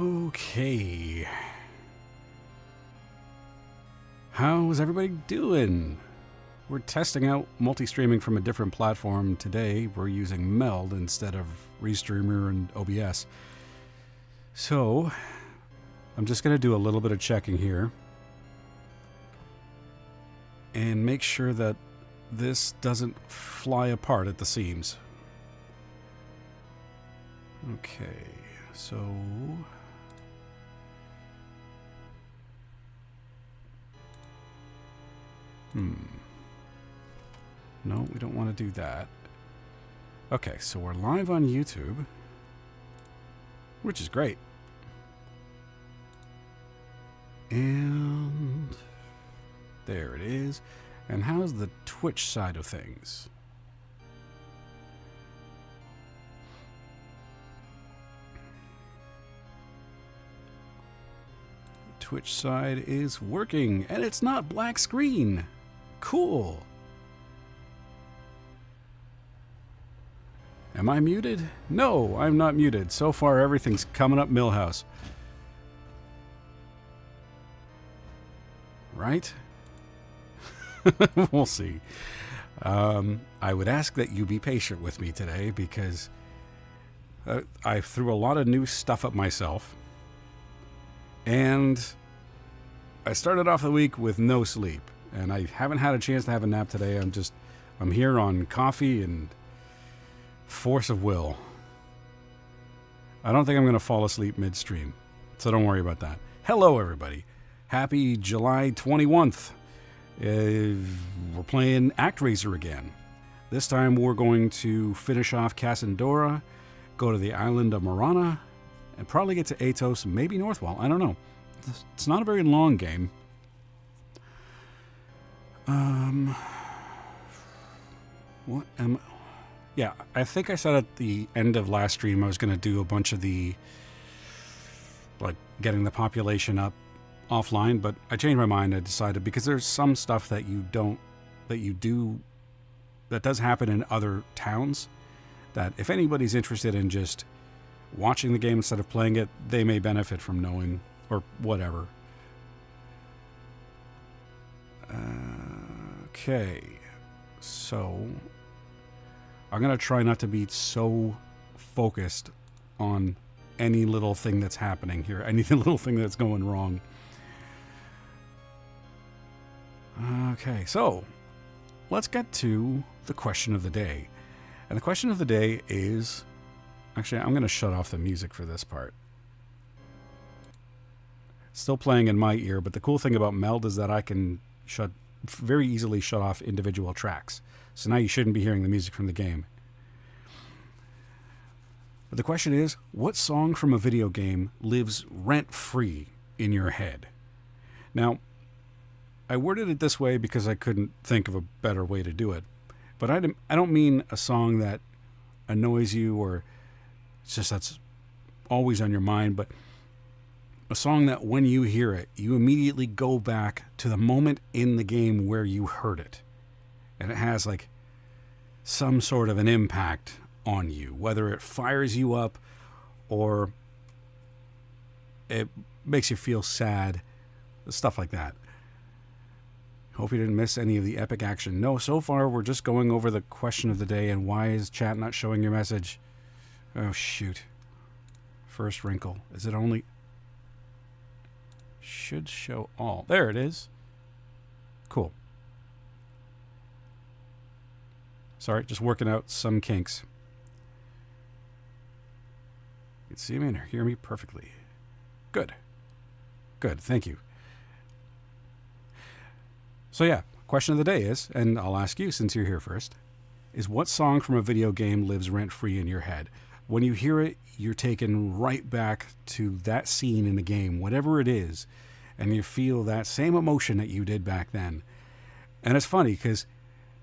Okay. How's everybody doing? We're testing out multi-streaming from a different platform today. We're using Meld instead of Restreamer and OBS. So, I'm just going to do a little bit of checking here and make sure that this doesn't fly apart at the seams. Okay, so... No, we don't want to do that. Okay, so we're live on YouTube, which is great. And there it is. And how's the Twitch side of things? The Twitch side is working, and it's not black screen. Cool. Am I muted? No, I'm not muted. So far, everything's coming up Millhouse. Right? We'll see. I would ask that you be patient with me today because I threw a lot of new stuff up myself. And I started off the week with no sleep. And I haven't had a chance to have a nap today. I'm here on coffee and force of will. I don't think I'm going to fall asleep midstream. So don't worry about that. Hello, everybody. Happy July 21st. We're playing ActRaiser again. This time we're going to finish off Cassandora, go to the island of Marana, and probably get to Atos, maybe Northwall. I don't know. It's not a very long game. What am... Yeah, I think I said at the end of last stream I was going to do a bunch of the... like, getting the population up offline, but I changed my mind. I decided, because there's some stuff that that does happen in other towns, that if anybody's interested in just watching the game instead of playing it, they may benefit from knowing, or whatever. Okay, so I'm going to try not to be so focused on any little thing that's happening here, any little thing that's going wrong. Okay, so let's get to the question of the day. And the question of the day is... Actually, I'm going to shut off the music for this part. It's still playing in my ear, but the cool thing about Meld is that I can very easily shut off individual tracks. So now you shouldn't be hearing the music from the game. But the question is, what song from a video game lives rent-free in your head? Now, I worded it this way because I couldn't think of a better way to do it. But I don't mean a song that annoys you or it's just that's always on your mind, but a song that when you hear it, you immediately go back to the moment in the game where you heard it. And it has like some sort of an impact on you, whether it fires you up or it makes you feel sad, stuff like that. Hope you didn't miss any of the epic action. No, so far we're just going over the question of the day and why is chat not showing your message? Oh, shoot. First wrinkle. Is it only... Should show all. There it is. Cool. Sorry, just working out some kinks. You can see me and hear me perfectly. Good. Good, thank you. So yeah, question of the day is, and I'll ask you since you're here first, is what song from a video game lives rent-free in your head? When you hear it, you're taken right back to that scene in the game, whatever it is, and you feel that same emotion that you did back then. And it's funny, because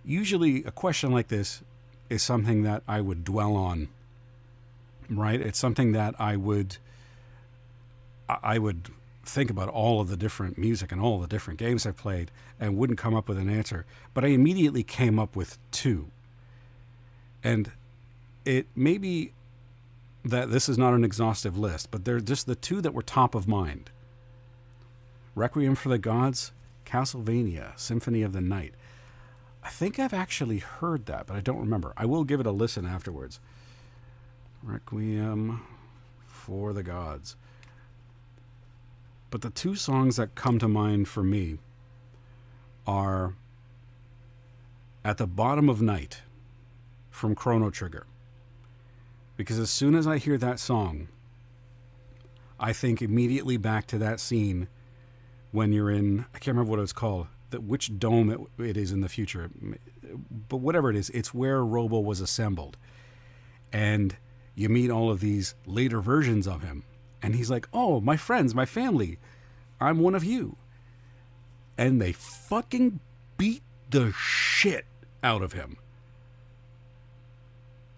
usually a question like this is something that I would dwell on, right? It's something that I would think about all of the different music and all the different games I've played and wouldn't come up with an answer. But I immediately came up with two. And it maybe that this is not an exhaustive list, but they're just the two that were top of mind. Requiem for the Gods, Castlevania, Symphony of the Night. I think I've actually heard that, but I don't remember. I will give it a listen afterwards. Requiem for the Gods. But the two songs that come to mind for me are At the Bottom of Night from Chrono Trigger. Because as soon as I hear that song, I think immediately back to that scene when you're in, I can't remember what it's called, which dome it is in the future. But whatever it is, it's where Robo was assembled. And you meet all of these later versions of him. And he's like, oh, my friends, my family, I'm one of you. And they fucking beat the shit out of him.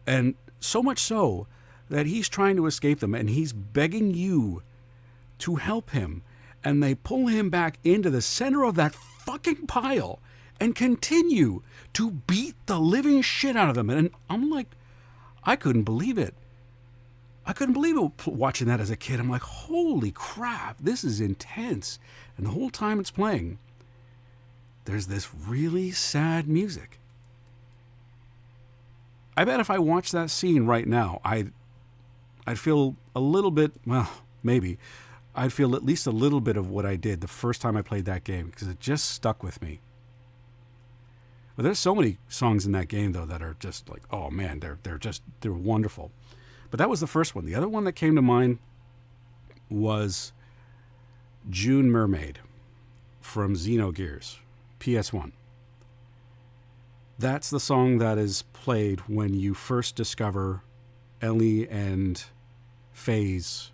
And so much so that he's trying to escape them and he's begging you to help him. And they pull him back into the center of that fucking pile and continue to beat the living shit out of him. And I'm like, I couldn't believe it. I couldn't believe it watching that as a kid. I'm like, holy crap, this is intense. And the whole time it's playing, there's this really sad music. I bet if I watched that scene right now, I'd feel a little bit, well, maybe, I'd feel at least a little bit of what I did the first time I played that game, because it just stuck with me. But there's so many songs in that game, though, that are just like, oh man, they're wonderful. But that was the first one. The other one that came to mind was June Mermaid from Xenogears, PS1. That's the song that is played when you first discover Ellie and Faye's,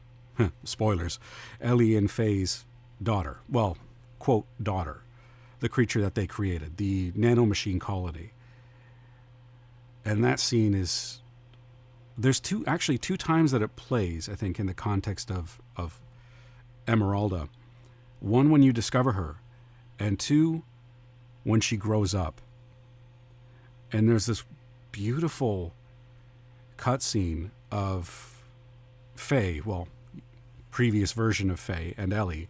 spoilers, Ellie and Faye's daughter. Well, quote, daughter. The creature that they created, the nanomachine colony. And that scene is, there's two times that it plays, I think, in the context of Emeralda. One, when you discover her, and two, when she grows up. And there's this beautiful cutscene of Faye, well, previous version of Faye and Ellie,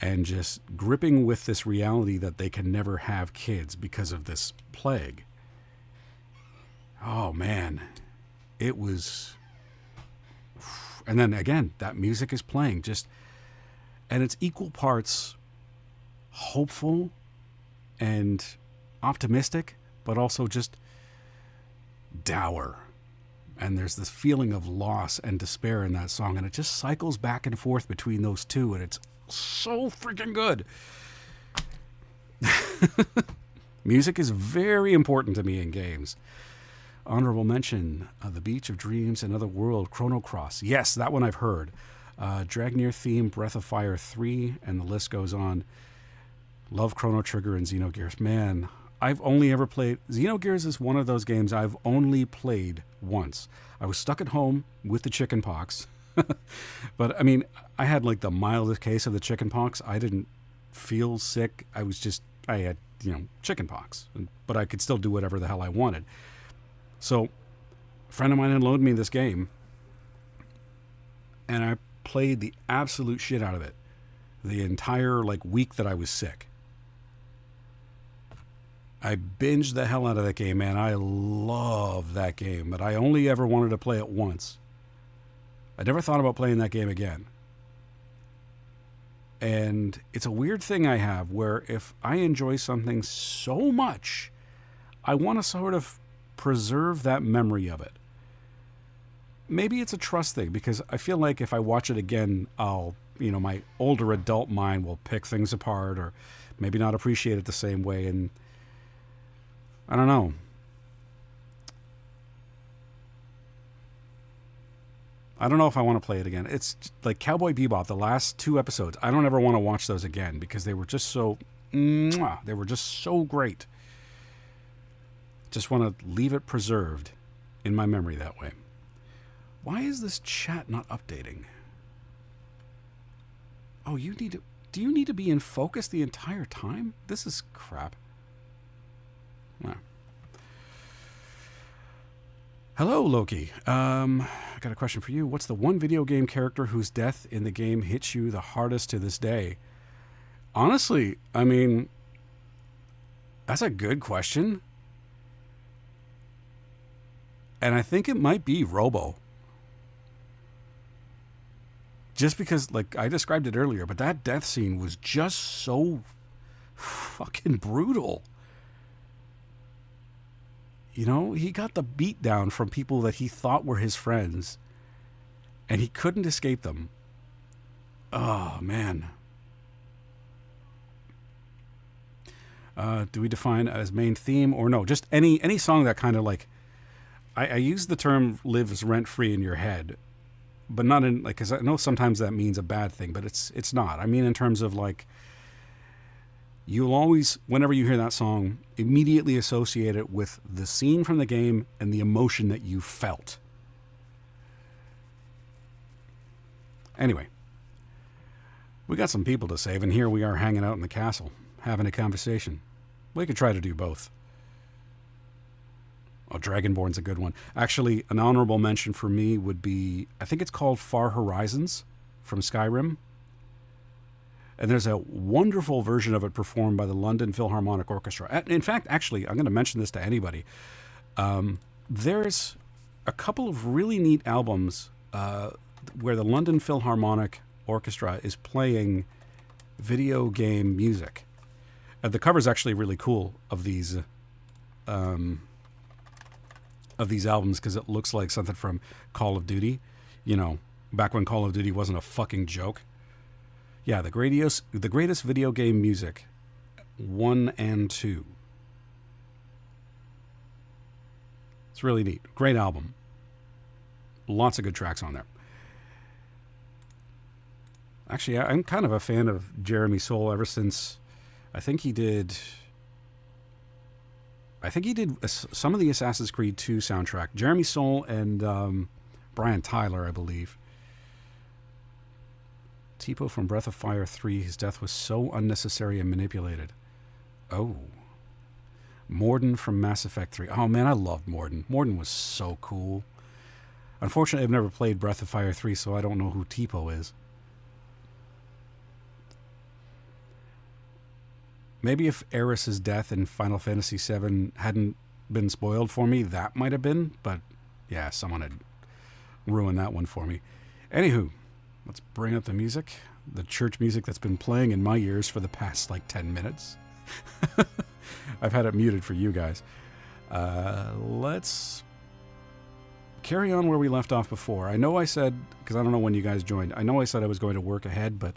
and just gripping with this reality that they can never have kids because of this plague. Oh man, it was. And then again, that music is playing, and it's equal parts hopeful and optimistic, but also just dour. And there's this feeling of loss and despair in that song, and it just cycles back and forth between those two, and it's so freaking good. Music is very important to me in games. Honorable mention, The Beach of Dreams, Another World, Chrono Cross. Yes, that one I've heard. Dragnir theme, Breath of Fire 3, and the list goes on. Love Chrono Trigger and Xenogears. Man, I've only ever played... Xenogears is one of those games I've only played once. I was stuck at home with the chicken pox. But, I mean, I had like the mildest case of the chicken pox. I didn't feel sick. I had, chicken pox. But I could still do whatever the hell I wanted. So, a friend of mine had loaned me this game. And I played the absolute shit out of it. The entire, week that I was sick. I binged the hell out of that game, man. I love that game, but I only ever wanted to play it once. I never thought about playing that game again. And it's a weird thing I have where if I enjoy something so much, I want to sort of preserve that memory of it. Maybe it's a trust thing, because I feel like if I watch it again, my older adult mind will pick things apart or maybe not appreciate it the same way. And I don't know. I don't know if I want to play it again. It's like Cowboy Bebop, the last 2 episodes. I don't ever want to watch those again because they were just so... They were just so great. Just want to leave it preserved in my memory that way. Why is this chat not updating? Oh, do you need to be in focus the entire time? This is crap. No. Hello, Loki. I got a question for you. What's the one video game character whose death in the game hits you the hardest to this day? Honestly, I mean, that's a good question. And I think it might be Robo. Just because, like, I described it earlier, but that death scene was just so fucking brutal. You know, he got the beat down from people that he thought were his friends, and he couldn't escape them. Oh, man. Do we define as main theme or no? Just any song that kind of like... I use the term lives rent-free in your head, but not in, like, because I know sometimes that means a bad thing, but it's not. I mean in terms of, like, you'll always, whenever you hear that song, immediately associate it with the scene from the game and the emotion that you felt. Anyway, we got some people to save, and here we are hanging out in the castle, having a conversation. We could try to do both. Oh, Dragonborn's a good one. Actually, an honorable mention for me would be, I think it's called Far Horizons from Skyrim. And there's a wonderful version of it performed by the London Philharmonic Orchestra. In fact, actually, I'm going to mention this to anybody. There's a couple of really neat albums where the London Philharmonic Orchestra is playing video game music. The cover's actually really cool of these albums because it looks like something from Call of Duty. You know, back when Call of Duty wasn't a fucking joke. Yeah, the greatest video game music, 1 and 2. It's really neat. Great album. Lots of good tracks on there. Actually, I'm kind of a fan of Jeremy Soule ever since I think he did some of the Assassin's Creed 2 soundtrack. Jeremy Soule and Brian Tyler, I believe. Tipo from Breath of Fire 3, his death was so unnecessary and manipulated. Oh. Morden from Mass Effect 3. Oh man, I loved Morden. Morden was so cool. Unfortunately, I've never played Breath of Fire 3, so I don't know who Tipo is. Maybe if Eris's death in Final Fantasy VII hadn't been spoiled for me, that might have been. But yeah, someone had ruined that one for me. Anywho, let's bring up the music. The church music that's been playing in my ears for the past, 10 minutes. I've had it muted for you guys. Let's carry on where we left off before. I know I said, because I don't know when you guys joined, I know I said I was going to work ahead, but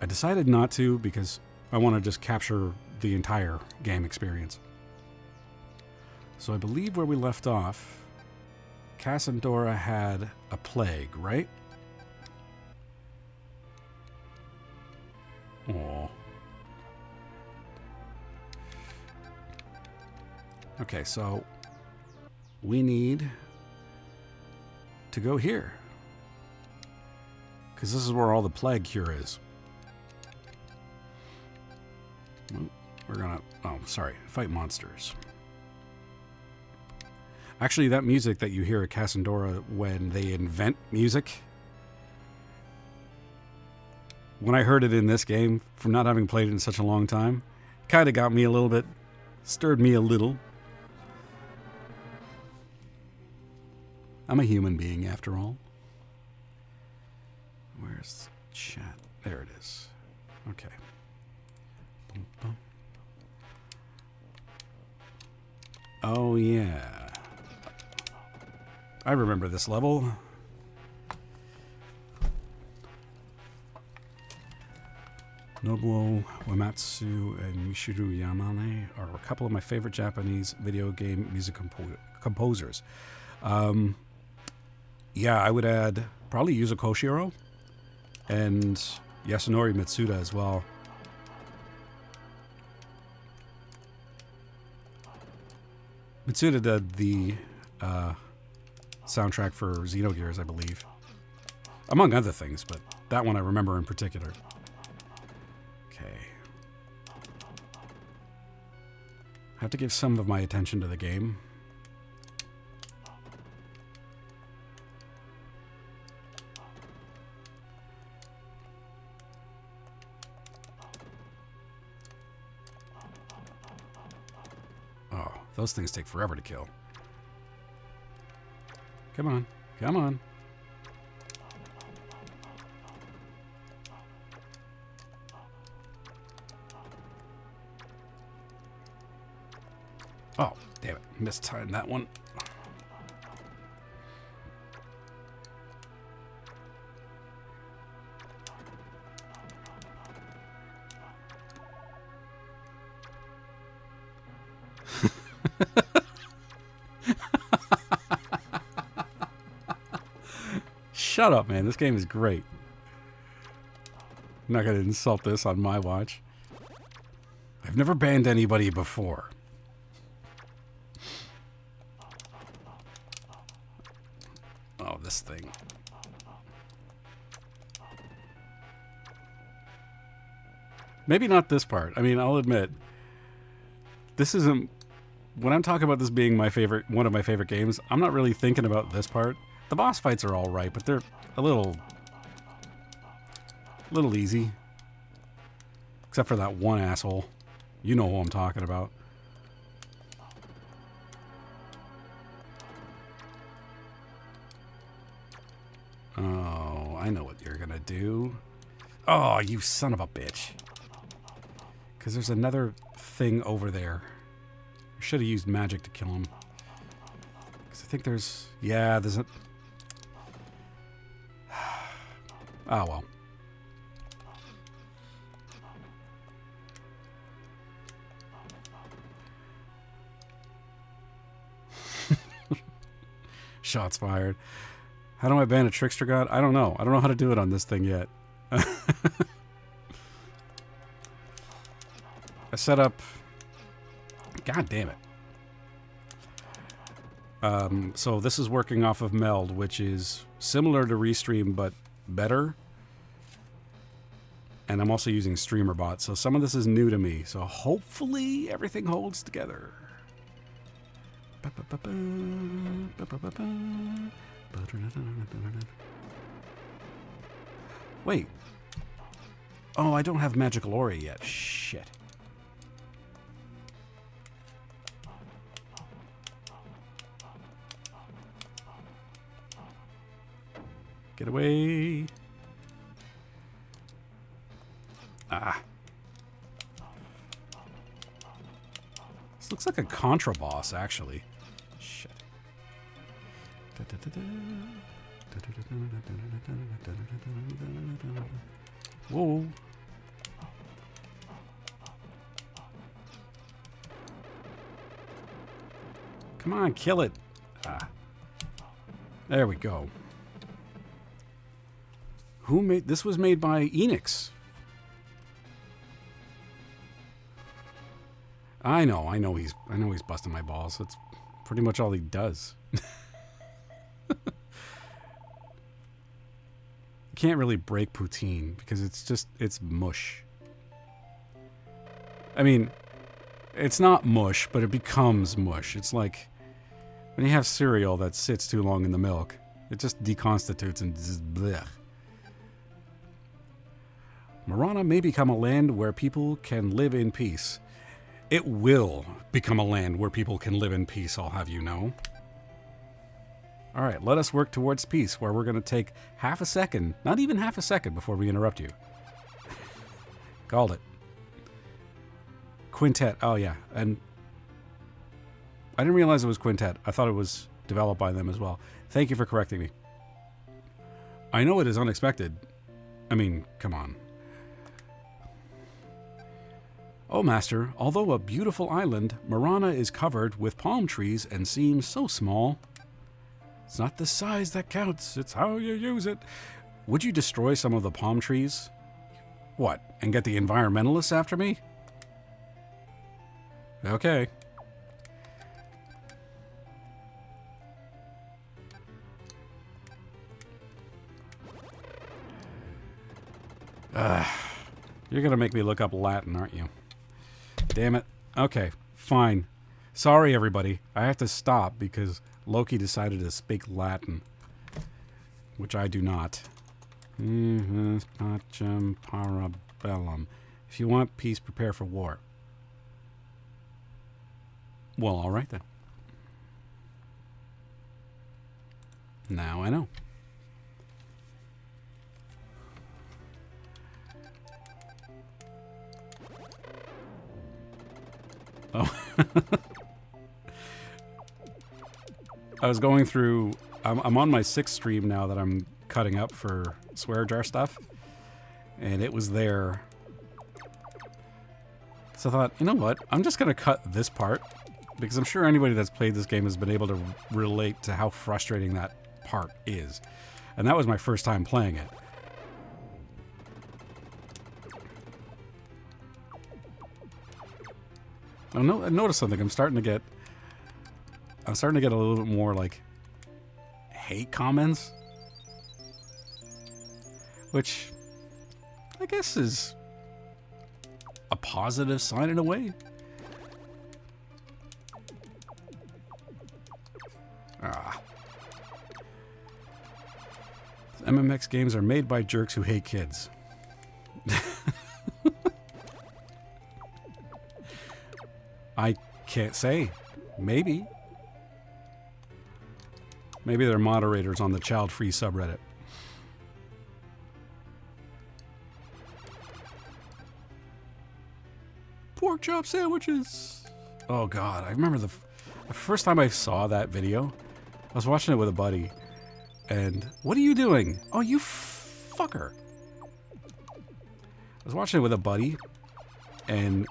I decided not to because I want to just capture the entire game experience. So I believe where we left off, Cassandra had a plague, right? Aww. Okay, so we need to go here. Because this is where all the plague cure is. We're gonna, fight monsters. Actually, that music that you hear at Cassandra when they invent music, when I heard it in this game, from not having played it in such a long time, kind of got me a little bit, stirred me a little. I'm a human being, after all. Where's the chat? There it is. Okay. Boom, boom. Oh, yeah. I remember this level. Nobuo Uematsu and Michiru Yamane are a couple of my favorite Japanese video game music composers. Yeah, I would add probably Yuzo Koshiro and Yasunori Mitsuda as well. Mitsuda did the soundtrack for Xenogears, I believe. Among other things, but that one I remember in particular. Okay. I have to give some of my attention to the game. Those things take forever to kill. Come on. Come on. Oh, damn it. Mistimed that one. Shut up, man. This game is great. I'm not going to insult this on my watch. I've never banned anybody before. Oh, this thing. Maybe not this part. I mean, I'll admit, this isn't... When I'm talking about this being my favorite, one of my favorite games, I'm not really thinking about this part. The boss fights are all right, but they're a little easy. Except for that one asshole. You know who I'm talking about. Oh, I know what you're gonna do. Oh, you son of a bitch. Because there's another thing over there. I should have used magic to kill him. Because I think there's... Yeah, there's a... Oh, well. Shots fired. How do I ban a trickster god? I don't know. I don't know how to do it on this thing yet. I set up... God damn it. So this is working off of Meld, which is similar to Restream, but better. And I'm also using StreamerBot, so some of this is new to me. So hopefully everything holds together. Wait. Oh, I don't have Magical Aura yet. Shit. Get away. Ah. This looks like a Contra boss, actually. Shit. Whoa. Come on, kill it. Ah. There we go. Who made this? Was made by Enix. I know he's busting my balls. That's pretty much all he does. Can't really break poutine because it's mush. I mean, it's not mush, but it becomes mush. It's like when you have cereal that sits too long in the milk, it just deconstitutes and just blech. Marana may become a land where people can live in peace. It will become a land where people can live in peace, I'll have you know. Alright, let us work towards peace, where we're going to take half a second, not even half a second, before we interrupt you. Called it. Quintet, oh yeah, and I didn't realize it was Quintet. I thought it was developed by them as well. Thank you for correcting me. I know it is unexpected. I mean, come on. Oh, Master, although a beautiful island, Marana is covered with palm trees and seems so small. It's not the size that counts, it's how you use it. Would you destroy some of the palm trees? What, and get the environmentalists after me? Okay. You're gonna make me look up Latin, aren't you? Damn it. Okay, fine. Sorry, everybody. I have to stop because Loki decided to speak Latin, which I do not. Pacem parabellum. If you want peace, prepare for war. Well, all right then. Now I know. Oh. I was going through... I'm on my 6th stream now that I'm cutting up for swear jar stuff. And it was there. So I thought, you know what? I'm just going to cut this part. Because I'm sure anybody that's played this game has been able to relate to how frustrating that part is. And that was my first time playing it. I noticed something. I'm starting to get a little bit more like hate comments, which I guess is a positive sign in a way. MMX games are made by jerks who hate kids. I can't say. Maybe. Maybe they're moderators on the child-free subreddit. Pork chop sandwiches! Oh god, I remember the first time I saw that video, I was watching it with a buddy, and... What are you doing? Oh, you fucker! I was watching it with a buddy, and...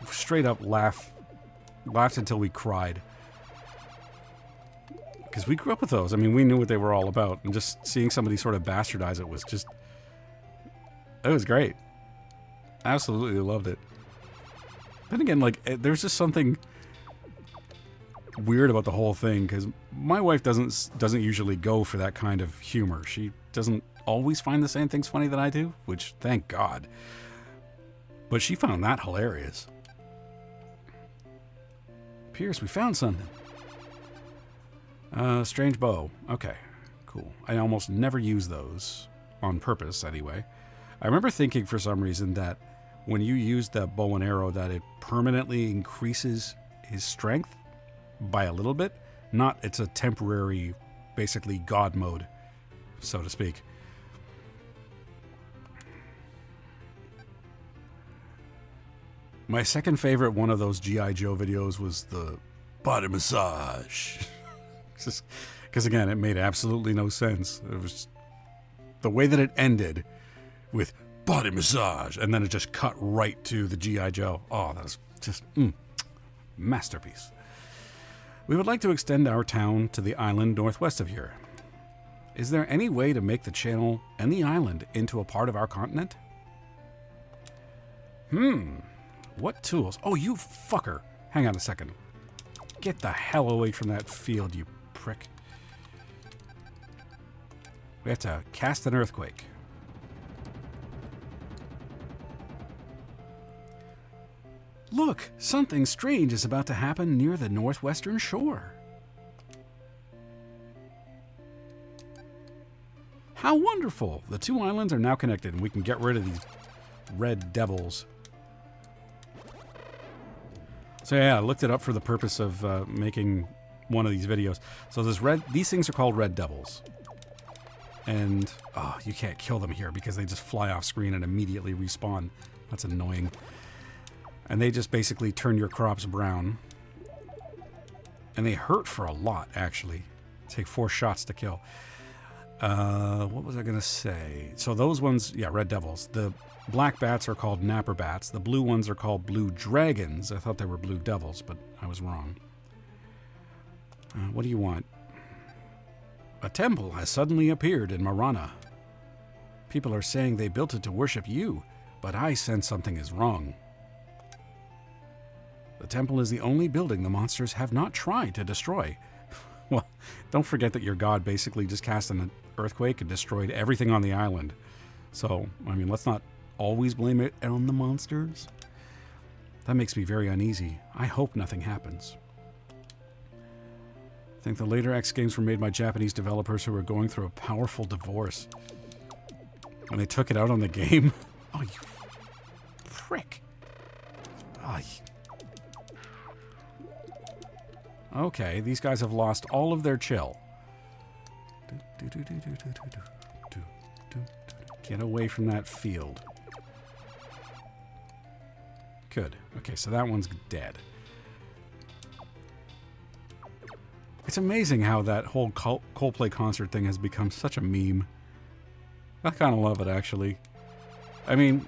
straight up laughed until we cried. Because we grew up with those. I mean, we knew what they were all about. And just seeing somebody sort of bastardize it was just... It was great. Absolutely loved it. Then again, like, there's just something weird about the whole thing. Because my wife doesn't usually go for that kind of humor. She doesn't always find the same things funny that I do. Which, thank God. But she found that hilarious. Pierce, we found something. Strange bow. Okay, cool. I almost never use those. On purpose, anyway. I remember thinking for some reason that when you use that bow and arrow that it permanently increases his strength by a little bit. Not it's a temporary, basically God mode, so to speak. My second favorite one of those G.I. Joe videos was the body massage. Because again, it made absolutely no sense. It was the way that it ended with body massage, and then it just cut right to the G.I. Joe. Oh, that was just masterpiece. We would like to extend our town to the island northwest of here. Is there any way to make the channel and the island into a part of our continent? What tools? Oh, you fucker. Hang on a second. Get the hell away from that field, you prick. We have to cast an earthquake. Look, something strange is about to happen near the northwestern shore. How wonderful! The two islands are now connected and we can get rid of these red devils. So yeah, I looked it up for the purpose of making one of these videos. So these things are called red devils. And, oh, you can't kill them here because they just fly off screen and immediately respawn. That's annoying. And they just basically turn your crops brown. And they hurt for a lot, actually. Take 4 shots to kill. What was I going to say? So those ones, yeah, red devils. The black bats are called napper bats. The blue ones are called blue dragons. I thought they were blue devils, but I was wrong. What do you want? A temple has suddenly appeared in Marana. People are saying they built it to worship you, but I sense something is wrong. The temple is the only building the monsters have not tried to destroy. Well, don't forget that your god basically just cast an earthquake and destroyed everything on the island. So, I mean, let's not always blame it on the monsters. That makes me very uneasy. I hope nothing happens. I think the later X games were made by Japanese developers who were going through a powerful divorce. When they took it out on the game. Oh, you prick. Oh, Okay, these guys have lost all of their chill. Get away from that field. Good. Okay, so that one's dead. It's amazing how that whole Coldplay concert thing has become such a meme. I kind of love it, actually. I mean,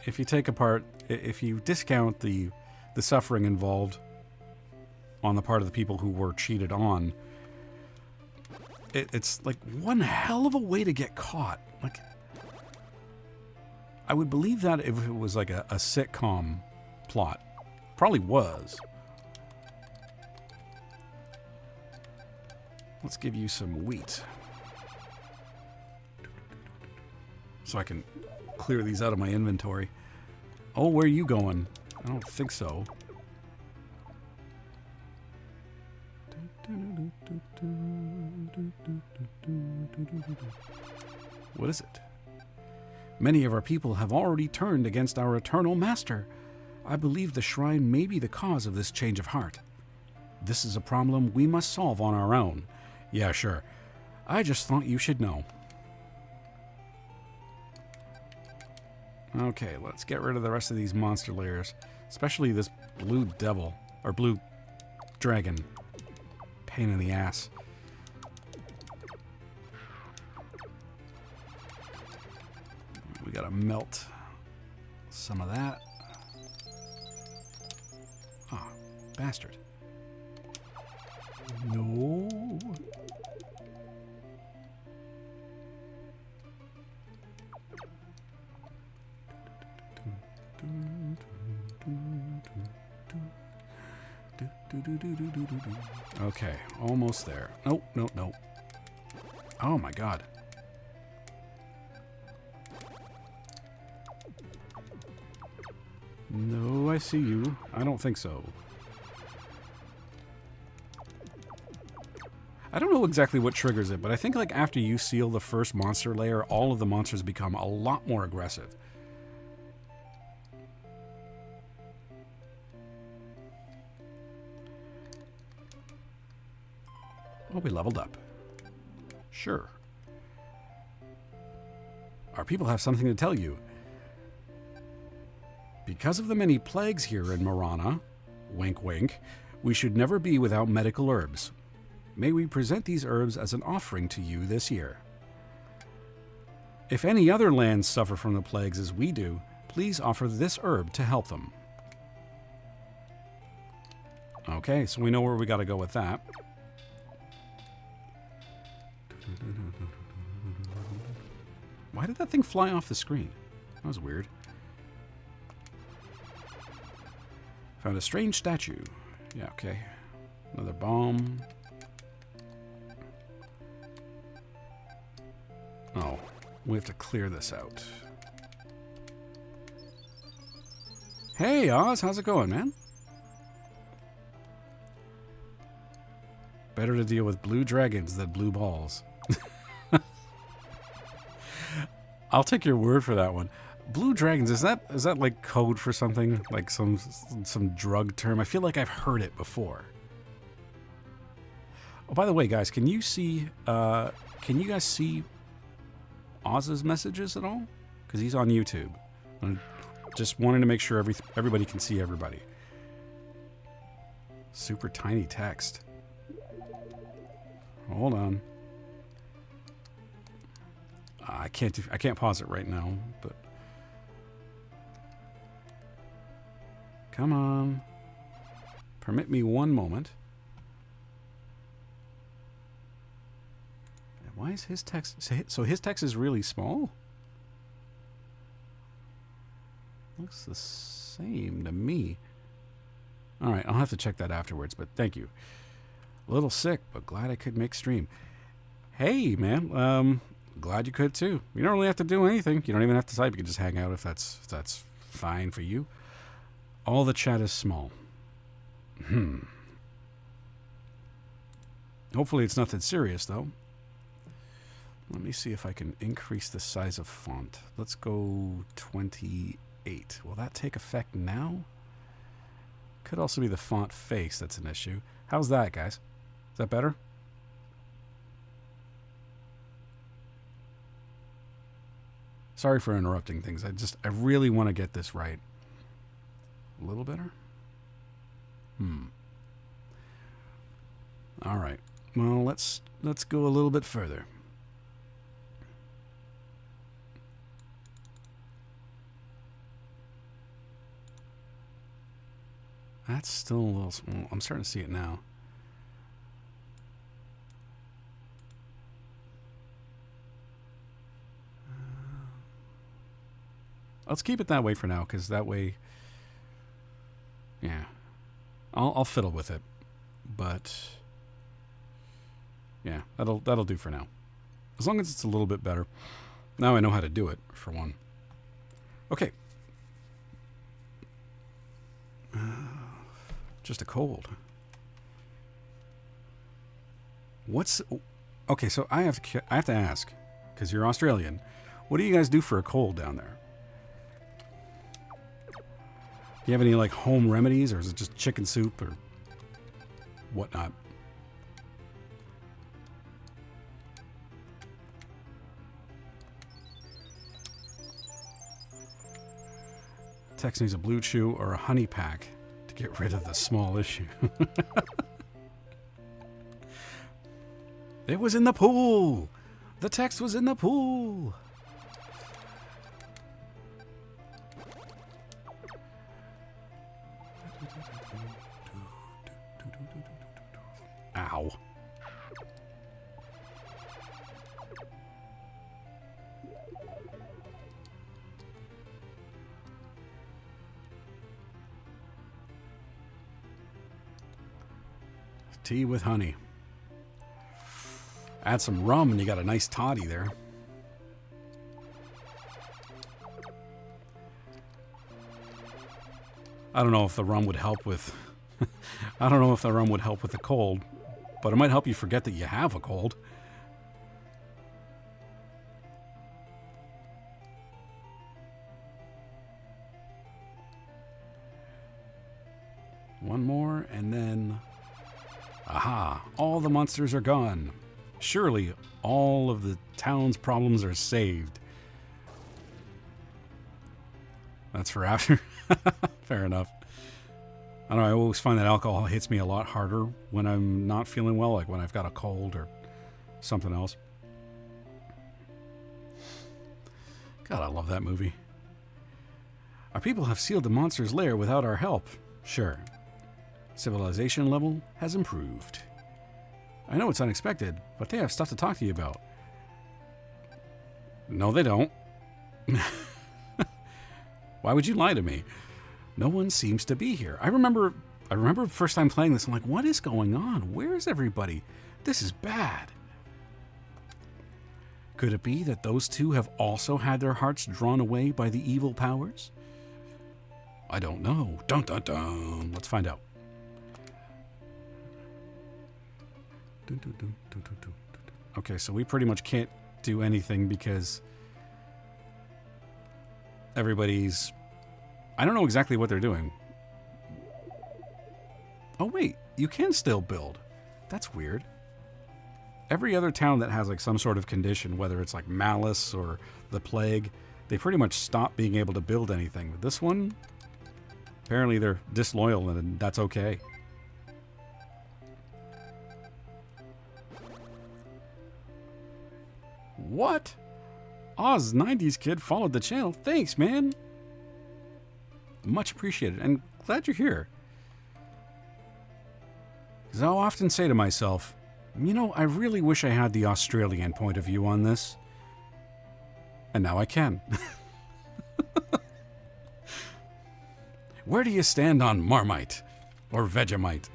if you take apart, if you discount the suffering involved on the part of the people who were cheated on, it's like one hell of a way to get caught. Like, I would believe that if it was like a sitcom plot. Probably was. Let's give you some wheat, so I can clear these out of my inventory. Oh, where are you going? I don't think so. What is it? Many of our people have already turned against our eternal master. I believe the shrine may be the cause of this change of heart. This is a problem we must solve on our own. Yeah, sure. I just thought you should know. Okay, let's get rid of the rest of these monster layers. Especially this blue devil. Or blue dragon. Pain in the ass. We gotta melt some of that. Ah, bastard. No. Okay, almost there. Nope, nope, nope. Oh my god. No, I see you. I don't think so. I don't know exactly what triggers it, but I think like after you seal the first monster layer, all of the monsters become a lot more aggressive. Oh, we leveled up. Sure. Our people have something to tell you. Because of the many plagues here in Marana, wink wink, we should never be without medical herbs. May we present these herbs as an offering to you this year. If any other lands suffer from the plagues as we do, please offer this herb to help them. Okay, so we know where we got to go with that. Why did that thing fly off the screen? That was weird. Found a strange statue. Yeah, okay. Another bomb. Oh, we have to clear this out. Hey, Oz, how's it going, man? Better to deal with blue dragons than blue balls. I'll take your word for that one. Blue dragons, is that like code for something? Like some drug term? I feel like I've heard it before. Oh, by the way, guys, can you guys see Oz's messages at all? Because he's on YouTube. I'm just wanting to make sure everybody can see everybody. Super tiny text. Hold on. I can't pause it right now, but come on. Permit me one moment. Why is his text... So his text is really small? Looks the same to me. Alright, I'll have to check that afterwards, but thank you. A little sick, but glad I could make stream. Hey, man. Glad you could, too. You don't really have to do anything. You don't even have to type. You can just hang out if that's fine for you. All the chat is small. Hopefully it's nothing serious, though. Let me see if I can increase the size of font. Let's go 28. Will that take effect now? Could also be the font face that's an issue. How's that, guys? Is that better? Sorry for interrupting things. I really want to get this right. A little better? All right. Well, let's go a little bit further. That's still a little small. I'm starting to see it now. Let's keep it that way for now, because that way, yeah, I'll fiddle with it, but yeah, that'll do for now. As long as it's a little bit better. Now I know how to do it, for one. Okay. Just a cold. Okay, so I have to ask, because you're Australian, what do you guys do for a cold down there? Do you have any like home remedies, or is it just chicken soup or whatnot? Tex needs a blue chew or a honey pack to get rid of the small issue. It was in the pool. The text was in the pool. Ow. Tea with honey. Add some rum and you got a nice toddy there. I don't know if the rum would help with I don't know if the rum would help with the cold, but it might help you forget that you have a cold. One more, and then... Aha! All the monsters are gone. Surely all of the town's problems are saved. That's for after. Fair enough. I don't know, I always find that alcohol hits me a lot harder when I'm not feeling well, like when I've got a cold or something else. God, I love that movie. Our people have sealed the monster's lair without our help. Sure. Civilization level has improved. I know it's unexpected, but they have stuff to talk to you about. No, they don't. Why would you lie to me? No one seems to be here. I remember the first time playing this, I'm like, what is going on? Where is everybody? This is bad. Could it be that those two have also had their hearts drawn away by the evil powers? I don't know. Dun dun dun. Let's find out. Okay, so we pretty much can't do anything because everybody's... I don't know exactly what they're doing. Oh wait, you can still build. That's weird. Every other town that has like some sort of condition, whether it's like malice or the plague, they pretty much stop being able to build anything. But this one, apparently they're disloyal and that's okay. What? Oz 90s kid followed the channel. Thanks, man. Much appreciated, and glad you're here. Because I'll often say to myself, you know, I really wish I had the Australian point of view on this. And now I can. Where do you stand on Marmite? Or Vegemite?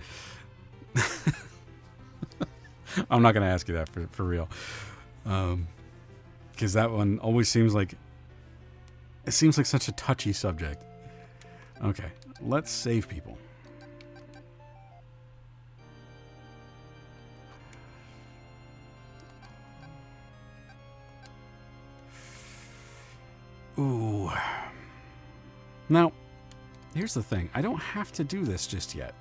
I'm not going to ask you that for real. Because that one always seems like... It seems like such a touchy subject. Okay, let's save people. Ooh. Now, here's the thing. I don't have to do this just yet.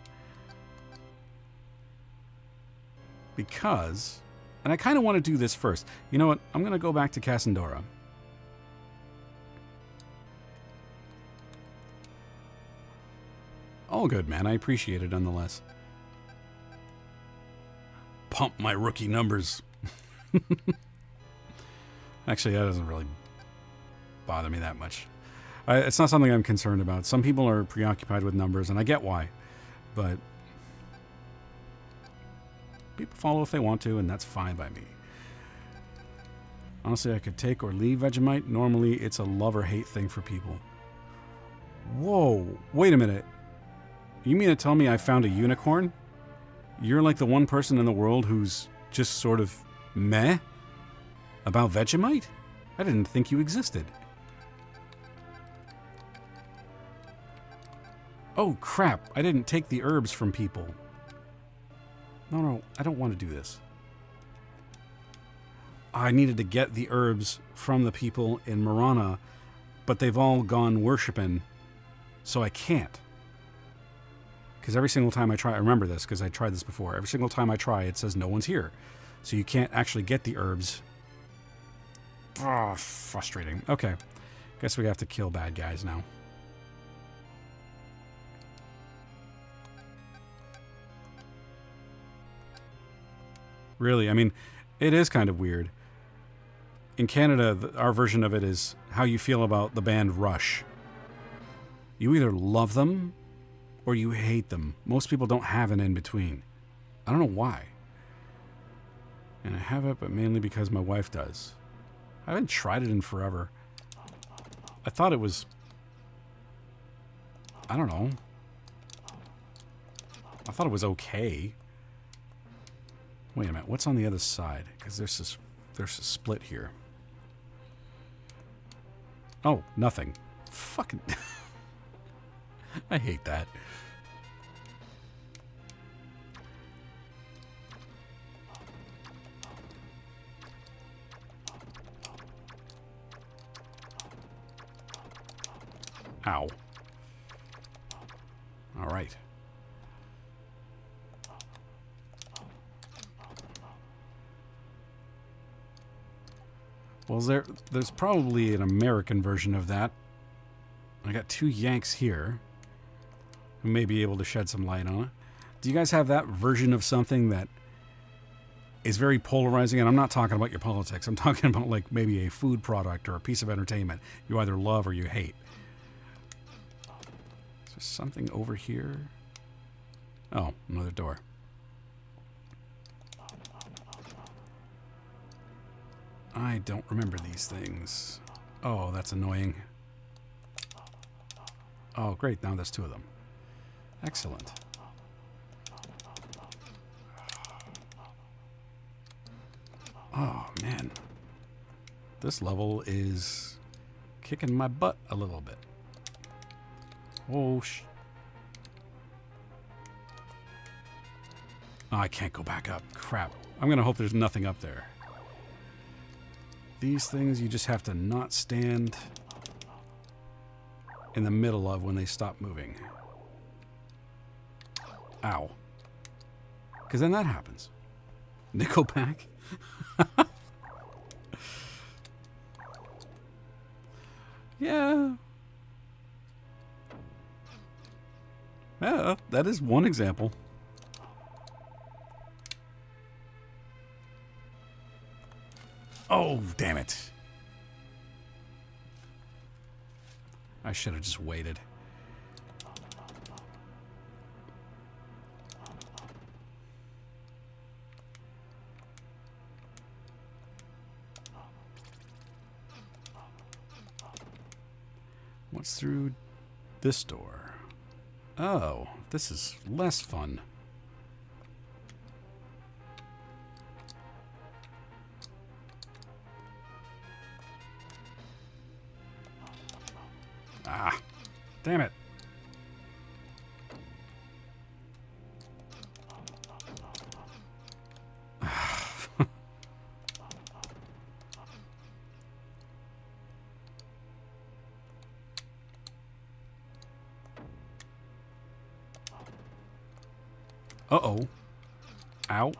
because, and I kind of want to do this first. You know what? I'm going to go back to Cassandora. All good, man. I appreciate it nonetheless. Pump my rookie numbers. Actually, that doesn't really bother me that much. It's not something I'm concerned about. Some people are preoccupied with numbers, and I get why. But people follow if they want to, and that's fine by me. Honestly, I could take or leave Vegemite. Normally, it's a love or hate thing for people. Whoa. Wait a minute. You mean to tell me I found a unicorn? You're like the one person in the world who's just sort of meh about Vegemite? I didn't think you existed. Oh, crap. I didn't take the herbs from people. No, I don't want to do this. I needed to get the herbs from the people in Marana, but they've all gone worshipping, so I can't. Because every single time I try, I remember this because I tried this before. Every single time I try, it says no one's here. So you can't actually get the herbs. Oh, frustrating. Okay. Guess we have to kill bad guys now. Really, I mean, it is kind of weird. In Canada, our version of it is how you feel about the band Rush. You either love them or you hate them. Most people don't have an in-between. I don't know why. And I have it, but mainly because my wife does. I haven't tried it in forever. I thought it was... I don't know. I thought it was okay. Wait a minute, what's on the other side? Because there's a split here. Oh, nothing. Fucking... I hate that. Ow. All right. Well, there's probably an American version of that. I got two Yanks here who may be able to shed some light on it. Do you guys have that version of something that is very polarizing? And I'm not talking about your politics. I'm talking about like maybe a food product or a piece of entertainment you either love or you hate. Is there something over here? Oh, another door. I don't remember these things. Oh, that's annoying. Oh, great. Now there's two of them. Excellent. Oh, man. This level is kicking my butt a little bit. Oh, oh, I can't go back up. Crap. I'm going to hope there's nothing up there. These things you just have to not stand in the middle of when they stop moving. Ow. Because then that happens. Nickelback? Yeah. Yeah, that is one example. Oh, damn it. I should have just waited. What's through this door? Oh, this is less fun. Ah, damn it. Uh-oh. Ow.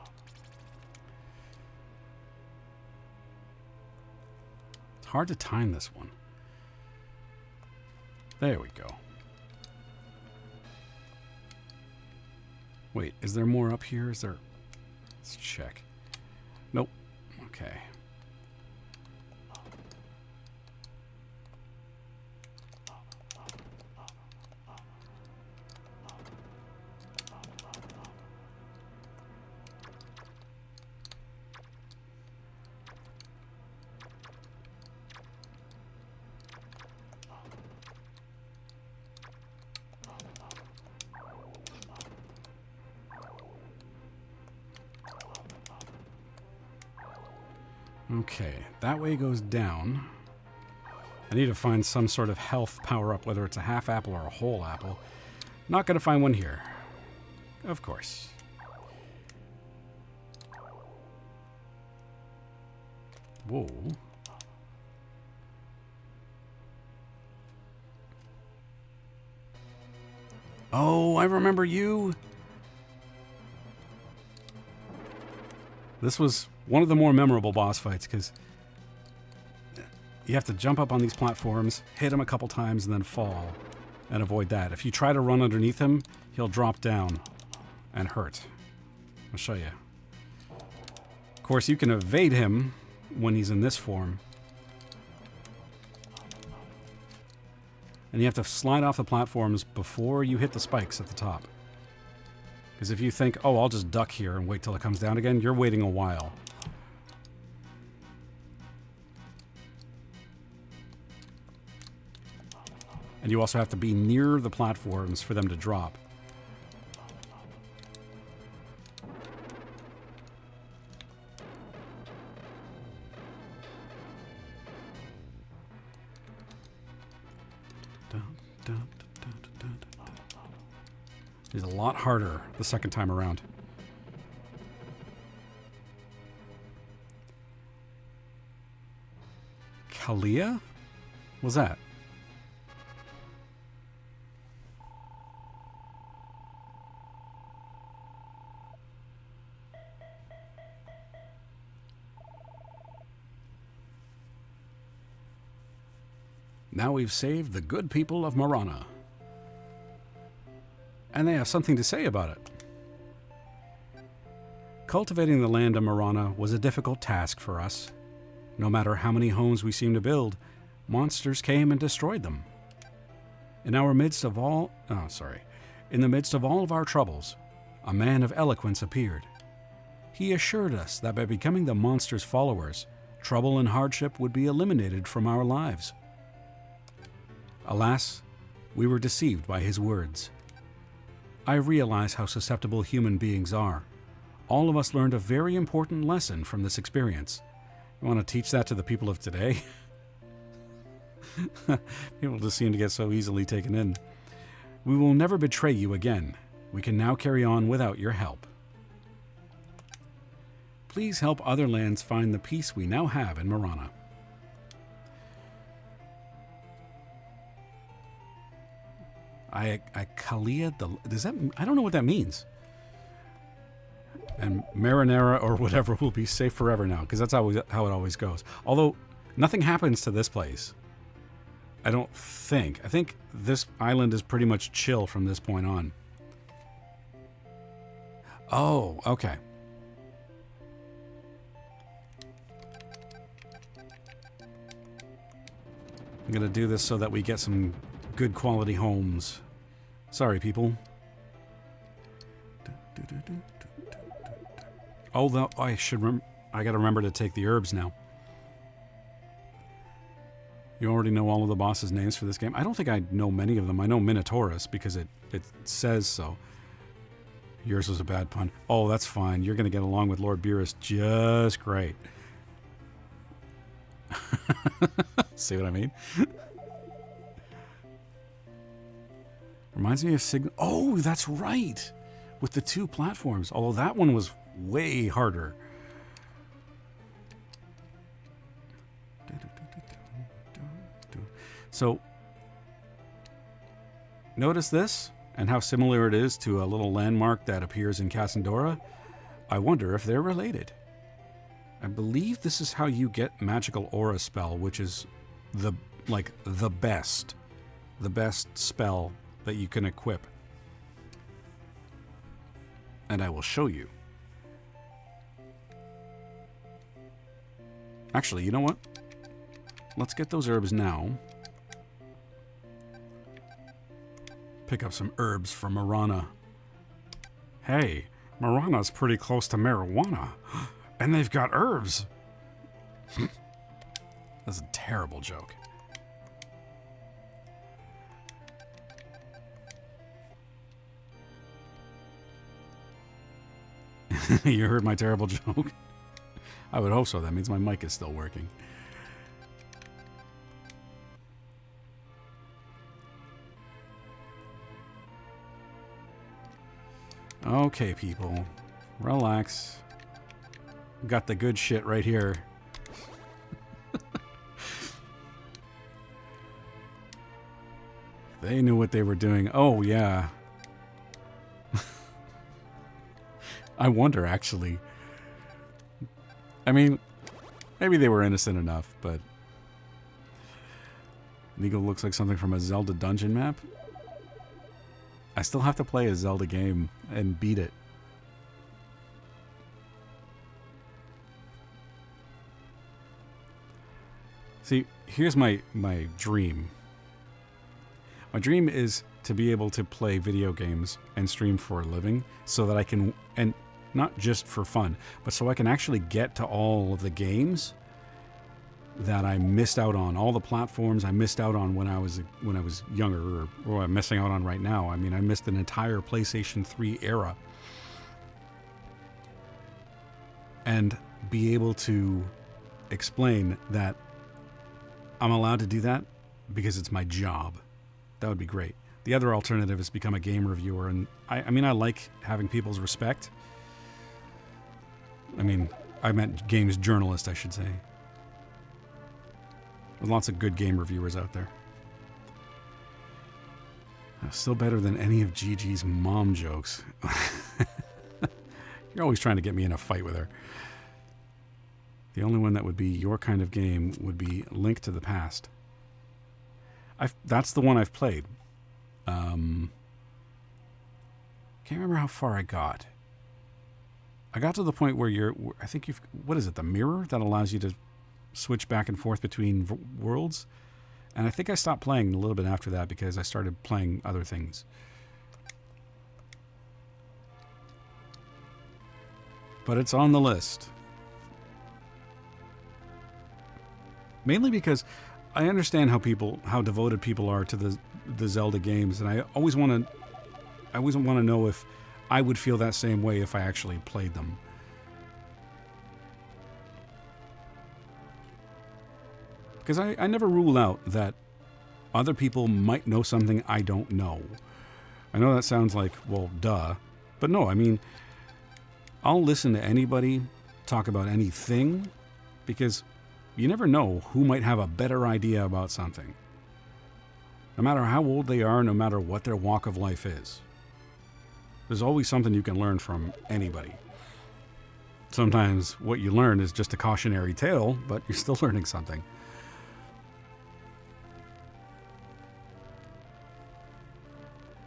hard to time this one. There we go. Wait, is there more up here? Is there... Let's check. Nope. Okay. Okay, that way goes down. I need to find some sort of health power-up, whether it's a half apple or a whole apple. Not going to find one here. Of course. Whoa. Oh, I remember you. This was one of the more memorable boss fights because you have to jump up on these platforms, hit him a couple times, and then fall and avoid that. If you try to run underneath him, he'll drop down and hurt. I'll show you. Of course, you can evade him when he's in this form. And you have to slide off the platforms before you hit the spikes at the top. Because if you think, oh, I'll just duck here and wait till it comes down again, you're waiting a while. And you also have to be near the platforms for them to drop. It's a lot harder the second time around. Kalia? What's that? Now we've saved the good people of Marana. And they have something to say about it. Cultivating the land of Marana was a difficult task for us. No matter how many homes we seemed to build, monsters came and destroyed them. In the midst of all of our troubles, a man of eloquence appeared. He assured us that by becoming the monster's followers, trouble and hardship would be eliminated from our lives. Alas, we were deceived by his words. I realize how susceptible human beings are. All of us learned a very important lesson from this experience. You want to teach that to the people of today? People just seem to get so easily taken in. We will never betray you again. We can now carry on without your help. Please help other lands find the peace we now have in Marana. Kalia, does that? I don't know what that means. And Marinara or whatever will be safe forever now, because that's how it always goes. Although nothing happens to this place, I don't think. I think this island is pretty much chill from this point on. Oh, okay. I'm gonna do this so that we get some good quality homes. Sorry, people. Oh, I gotta remember to take the herbs now. You already know all of the boss's names for this game. I don't think I know many of them. I know Minotaurus because it says so. Yours was a bad pun. Oh, that's fine. You're gonna get along with Lord Beerus just great. See what I mean? Reminds me of Signal. Oh, that's right. With the two platforms. Although that one was way harder. So, notice this and how similar it is to a little landmark that appears in Cassandora. I wonder if they're related. I believe this is how you get Magical Aura Spell, which is the best spell that you can equip. And I will show you. Actually, you know what? Let's get those herbs now. Pick up some herbs from Marana. Hey, Marana's pretty close to marijuana. And they've got herbs. That's a terrible joke. You heard my terrible joke? I would hope so. That means my mic is still working. Okay, people. Relax. Got the good shit right here. They knew what they were doing. Oh, yeah. I wonder, actually. I mean, maybe they were innocent enough, but... Neagle looks like something from a Zelda dungeon map. I still have to play a Zelda game and beat it. See, here's my dream. My dream is to be able to play video games and stream for a living so that I can, and not just for fun, but so I can actually get to all of the games that I missed out on, all the platforms I missed out on when I was younger, or I'm missing out on right now. I mean, I missed an entire PlayStation 3 era. And be able to explain that I'm allowed to do that because it's my job. That would be great. The other alternative is become a game reviewer, and I mean, I like having people's respect. I mean, I meant games journalist, I should say. There's lots of good game reviewers out there. Still better than any of Gigi's mom jokes. You're always trying to get me in a fight with her. The only one that would be your kind of game would be Link to the Past. That's the one I've played. Can't remember how far I got. I got to the point where I think what is it, the mirror that allows you to switch back and forth between worlds? And I think I stopped playing a little bit after that because I started playing other things. But it's on the list. Mainly because I understand how devoted people are to the Zelda games, and I always want to know if I would feel that same way if I actually played them. Because I never rule out that other people might know something I don't know. I know that sounds like, well, duh. But no, I mean, I'll listen to anybody talk about anything because you never know who might have a better idea about something. No matter how old they are, no matter what their walk of life is. There's always something you can learn from anybody. Sometimes what you learn is just a cautionary tale, but you're still learning something.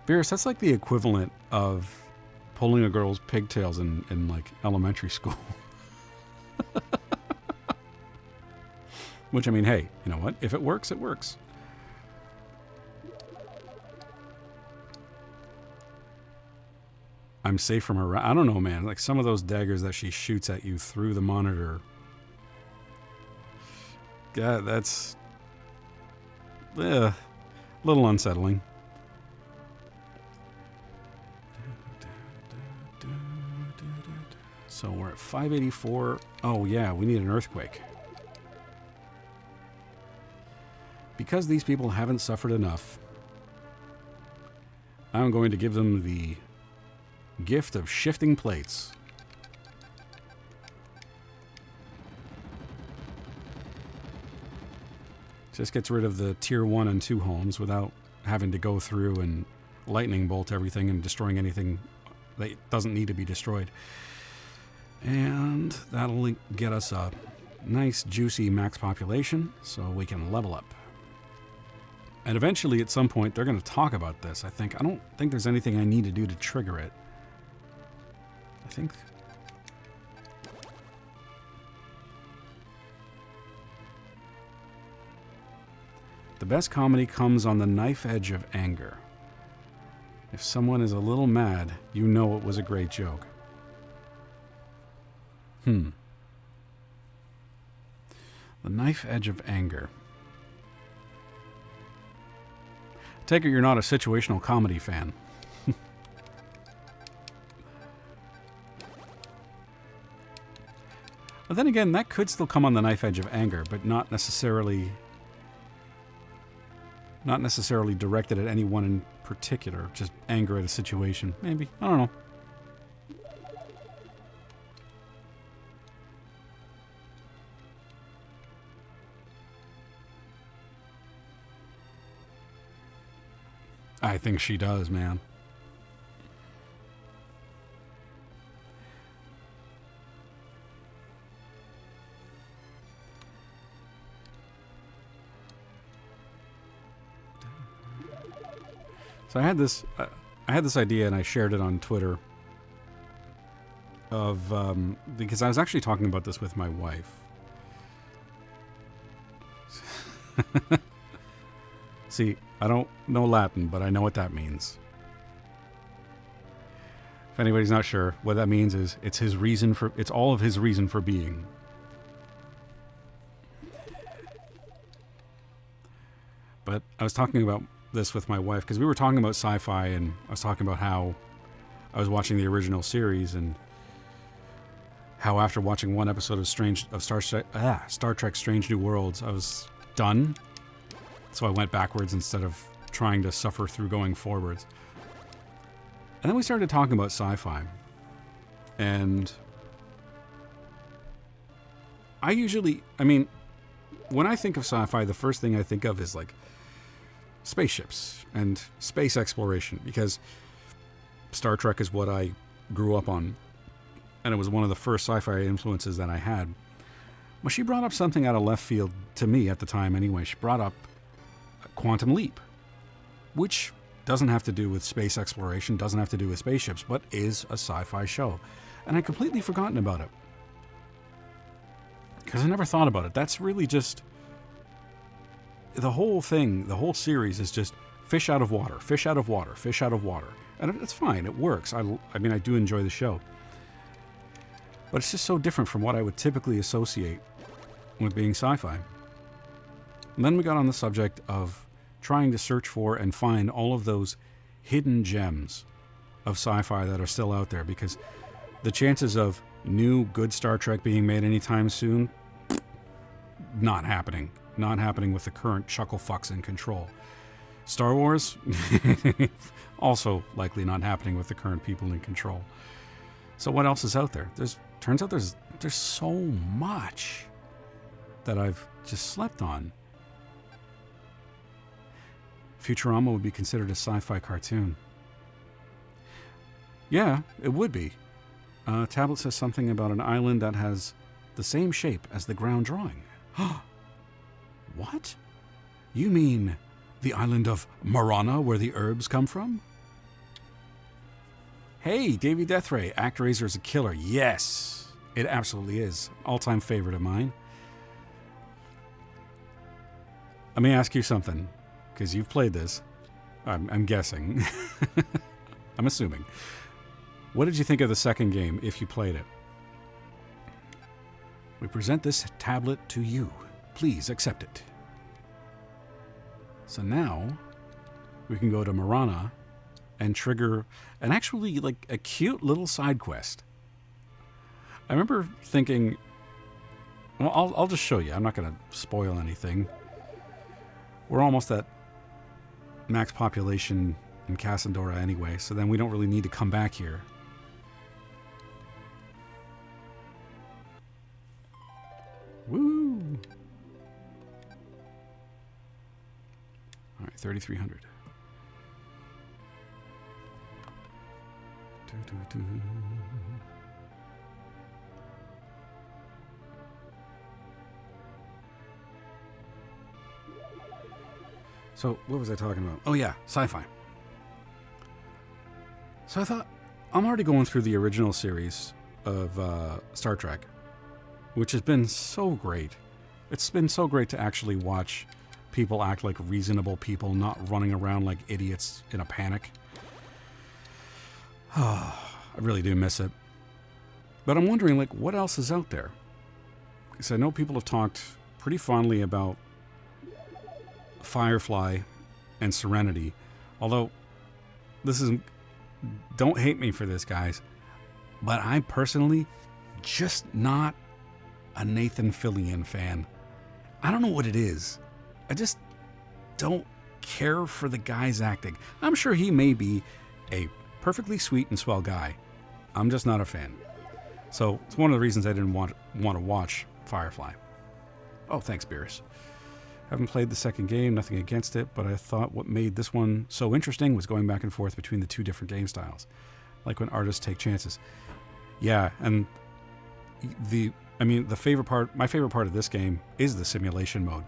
Beerus, that's like the equivalent of pulling a girl's pigtails in like elementary school. Which, I mean, hey, you know what? If it works, it works. I'm safe from her. I don't know, man. Like some of those daggers that she shoots at you through the monitor. Yeah, that's a little unsettling. So we're at 584. Oh, yeah, we need an earthquake. Because these people haven't suffered enough, I'm going to give them the gift of shifting plates. Just gets rid of the tier 1 and 2 homes without having to go through and lightning bolt everything and destroying anything that doesn't need to be destroyed. And that'll get us a nice, juicy max population so we can level up. And eventually, at some point, they're going to talk about this, I think. I don't think there's anything I need to do to trigger it. I think... The best comedy comes on the knife edge of anger. If someone is a little mad, you know it was a great joke. The knife edge of anger. Take it you're not a situational comedy fan. But then again, that could still come on the knife edge of anger, but not necessarily directed at anyone in particular. Just anger at a situation. Maybe. I don't know. I think she does, man. So I had this idea, and I shared it on Twitter. Because I was actually talking about this with my wife. See, I don't know Latin, but I know what that means. If anybody's not sure, what that means is it's all of his reason for being. But I was talking about this with my wife because we were talking about sci-fi, and I was talking about how I was watching the original series and how after watching one episode of Star Trek Strange New Worlds, I was done. So I went backwards instead of trying to suffer through going forwards. And then we started talking about sci-fi. And when I think of sci-fi, the first thing I think of is like spaceships and space exploration, because Star Trek is what I grew up on. And it was one of the first sci-fi influences that I had. Well, she brought up something out of left field to me at the time anyway. She brought up Quantum Leap, which doesn't have to do with space exploration, doesn't have to do with spaceships, but is a sci-fi show. And I'd completely forgotten about it. Because I never thought about it. That's really just... The whole thing, the whole series is just fish out of water, fish out of water, fish out of water. And it's fine, it works. I do enjoy the show. But it's just so different from what I would typically associate with being sci-fi. And then we got on the subject of trying to search for and find all of those hidden gems of sci-fi that are still out there, because the chances of new good Star Trek being made anytime soon, not happening. Not happening with the current chuckle fucks in control. Star Wars, also likely not happening with the current people in control. So what else is out there? Turns out there's so much that I've just slept on. Futurama would be considered a sci-fi cartoon. Yeah, it would be. Tablet says something about an island that has the same shape as the ground drawing. What? You mean the island of Marana, where the herbs come from? Hey, Davey Deathray, ActRaiser is a killer. Yes, it absolutely is. All-time favorite of mine. Let me ask you something, because you've played this. I'm guessing. I'm assuming. What did you think of the second game, if you played it? We present this tablet to you. Please accept it. So now, we can go to Marana and trigger actually like a cute little side quest. I remember thinking, well, I'll just show you. I'm not going to spoil anything. We're almost at max population in Cassandora anyway, so then we don't really need to come back here. Woo! All right, 3,300. So, what was I talking about? Oh, yeah, sci-fi. So I thought, I'm already going through the original series of Star Trek, which has been so great. It's been so great to actually watch people act like reasonable people, not running around like idiots in a panic. I really do miss it. But I'm wondering, like, what else is out there? Because I know people have talked pretty fondly about Firefly and Serenity. Although, this is... Don't hate me for this, guys. But I'm personally just not a Nathan Fillion fan. I don't know what it is. I just don't care for the guy's acting. I'm sure he may be a perfectly sweet and swell guy. I'm just not a fan. So it's one of the reasons I didn't want to watch Firefly. Oh, thanks, Beerus. Haven't played the second game, nothing against it, but I thought what made this one so interesting was going back and forth between the two different game styles. Like when artists take chances. Yeah, and my favorite part of this game is the simulation mode.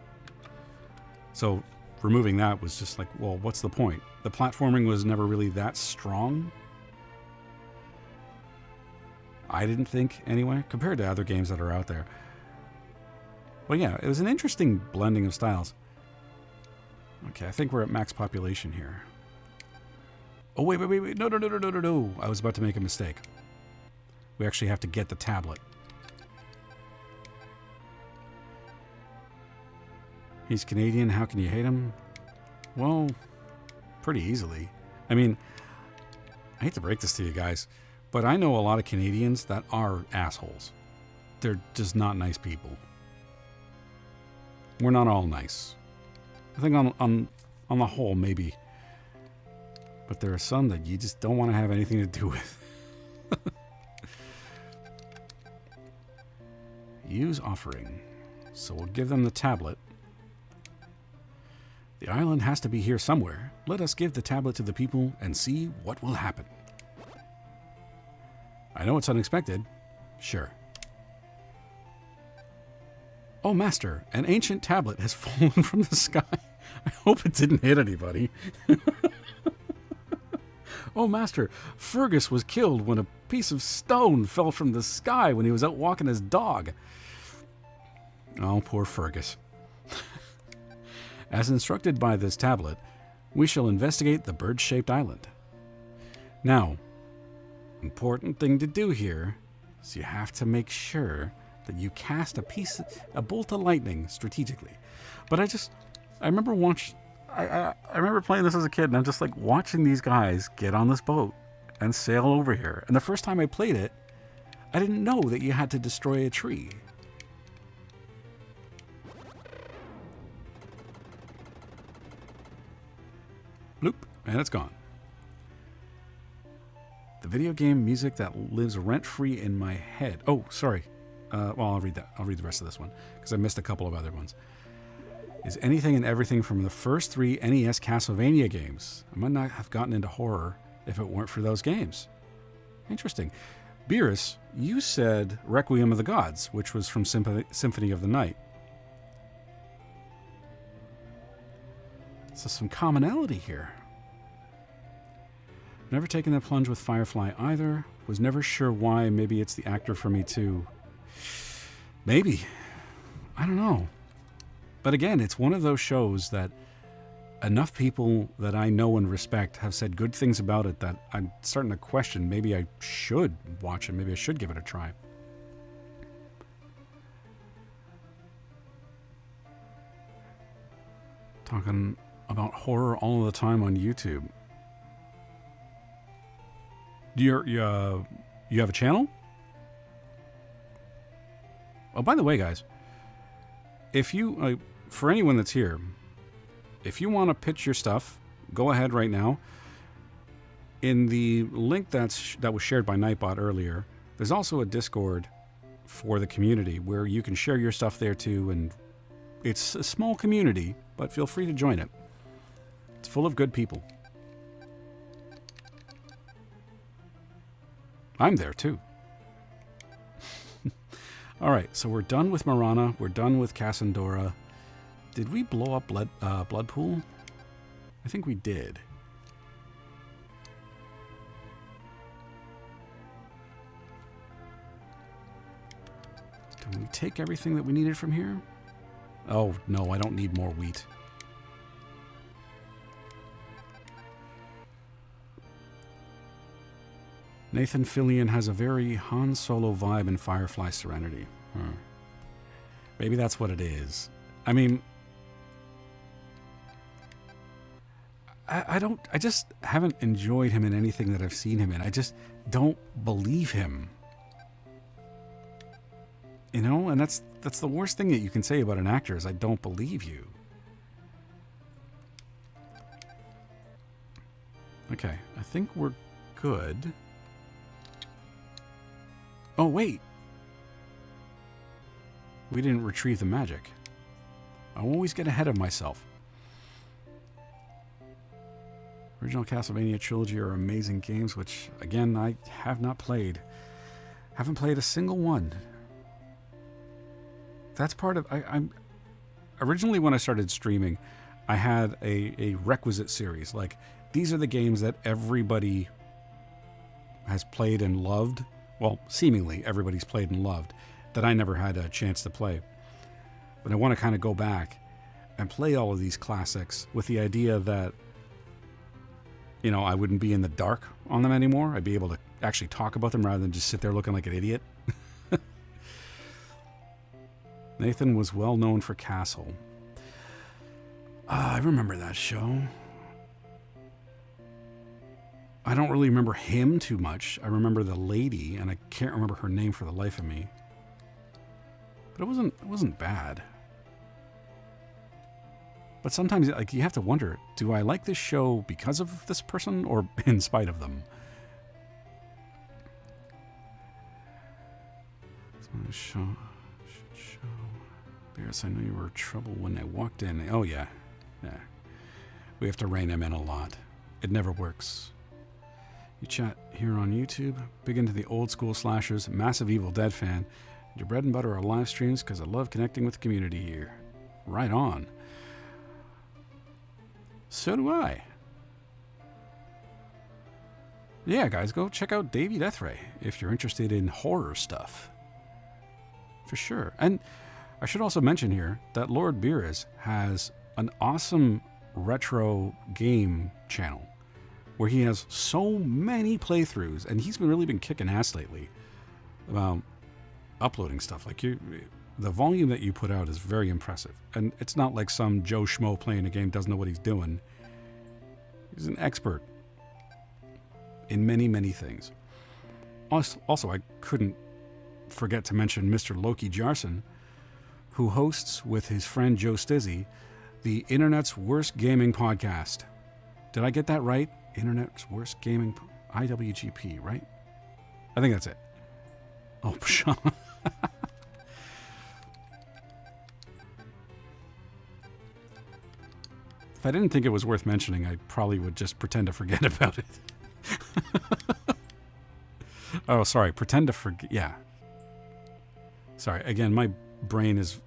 So removing that was just like, well, what's the point? The platforming was never really that strong. I didn't think, anyway, compared to other games that are out there. Well, yeah, it was an interesting blending of styles. Okay, I think we're at max population here. Oh, wait. No. I was about to make a mistake. We actually have to get the tablet. He's Canadian. How can you hate him? Well, pretty easily. I mean, I hate to break this to you guys, but I know a lot of Canadians that are assholes. They're just not nice people. We're not all nice. I think on the whole, maybe. But there are some that you just don't want to have anything to do with. Use offering. So we'll give them the tablet. The island has to be here somewhere. Let us give the tablet to the people and see what will happen. I know it's unexpected. Sure. Oh, Master, an ancient tablet has fallen from the sky. I hope it didn't hit anybody. Oh, Master, Fergus was killed when a piece of stone fell from the sky when he was out walking his dog. Oh, poor Fergus. As instructed by this tablet, we shall investigate the bird-shaped island. Now, important thing to do here is you have to make sure that you cast a bolt of lightning strategically. But I remember playing this as a kid, and I'm just like watching these guys get on this boat and sail over here. And the first time I played it, I didn't know that you had to destroy a tree. Bloop, and it's gone. The video game music that lives rent-free in my head. Oh, sorry. Well, I'll read that. I'll read the rest of this one because I missed a couple of other ones. Is anything and everything from the first 3 NES Castlevania games. I might not have gotten into horror if it weren't for those games. Interesting. Beerus, you said Requiem of the Gods, which was from Symphony of the Night. So some commonality here. Never taken that plunge with Firefly either. Was never sure why. Maybe it's the actor for me too. Maybe. I don't know. But again, it's one of those shows that enough people that I know and respect have said good things about it that I'm starting to question. Maybe I should watch it. Maybe I should give it a try. Talking about horror all the time on YouTube. You have a channel? Oh, by the way, guys, if you, for anyone that's here, if you want to pitch your stuff, go ahead right now. In the link that was shared by Nightbot earlier, there's also a Discord for the community where you can share your stuff there too, and it's a small community, but feel free to join it. It's full of good people. I'm there too. All right, so we're done with Marana. We're done with Cassandora. Did we blow up Bloodpool? I think we did. Did we take everything that we needed from here? Oh, no, I don't need more wheat. Nathan Fillion has a very Han Solo vibe in Firefly Serenity. Maybe that's what it is. I mean, I just haven't enjoyed him in anything that I've seen him in. I just don't believe him. You know, and that's the worst thing that you can say about an actor is I don't believe you. Okay, I think we're good. Oh, wait. We didn't retrieve the magic. I always get ahead of myself. Original Castlevania trilogy are amazing games, which, again, I have not played. Haven't played a single one. That's part of... I'm originally, when I started streaming, I had a requisite series. Like, these are the games that everybody has played and loved. Well, seemingly everybody's played and loved, that I never had a chance to play. But I want to kind of go back and play all of these classics with the idea that, you know, I wouldn't be in the dark on them anymore. I'd be able to actually talk about them rather than just sit there looking like an idiot. Nathan was well known for Castle. I remember that show. I don't really remember him too much. I remember the lady, and I can't remember her name for the life of me. But it wasn't bad. But sometimes, like, you have to wonder, do I like this show because of this person or in spite of them? Show. Bears, I knew you were trouble when I walked in. Oh, yeah. Yeah. We have to rein him in a lot. It never works. You chat here on YouTube. Big into the old school slashers. Massive Evil Dead fan. Your bread and butter are live streams because I love connecting with the community here. Right on. So do I. Yeah, guys, go check out Davey Deathray if you're interested in horror stuff. For sure. And I should also mention here that Lord Beerus has an awesome retro game channel where he has so many playthroughs, and he's really been kicking ass lately about uploading stuff. Like, the volume that you put out is very impressive. And it's not like some Joe Schmo playing a game doesn't know what he's doing. He's an expert in many, many things. Also, I couldn't forget to mention Mr. Loki Jarson, who hosts with his friend Joe Stizzy the Internet's Worst Gaming Podcast. Did I get that right? Internet's Worst Gaming... IWGP, right? I think that's it. Oh, Sean. If I didn't think it was worth mentioning, I probably would just pretend to forget about it. Oh, sorry. Pretend to forget. Yeah. Sorry. Again, my brain is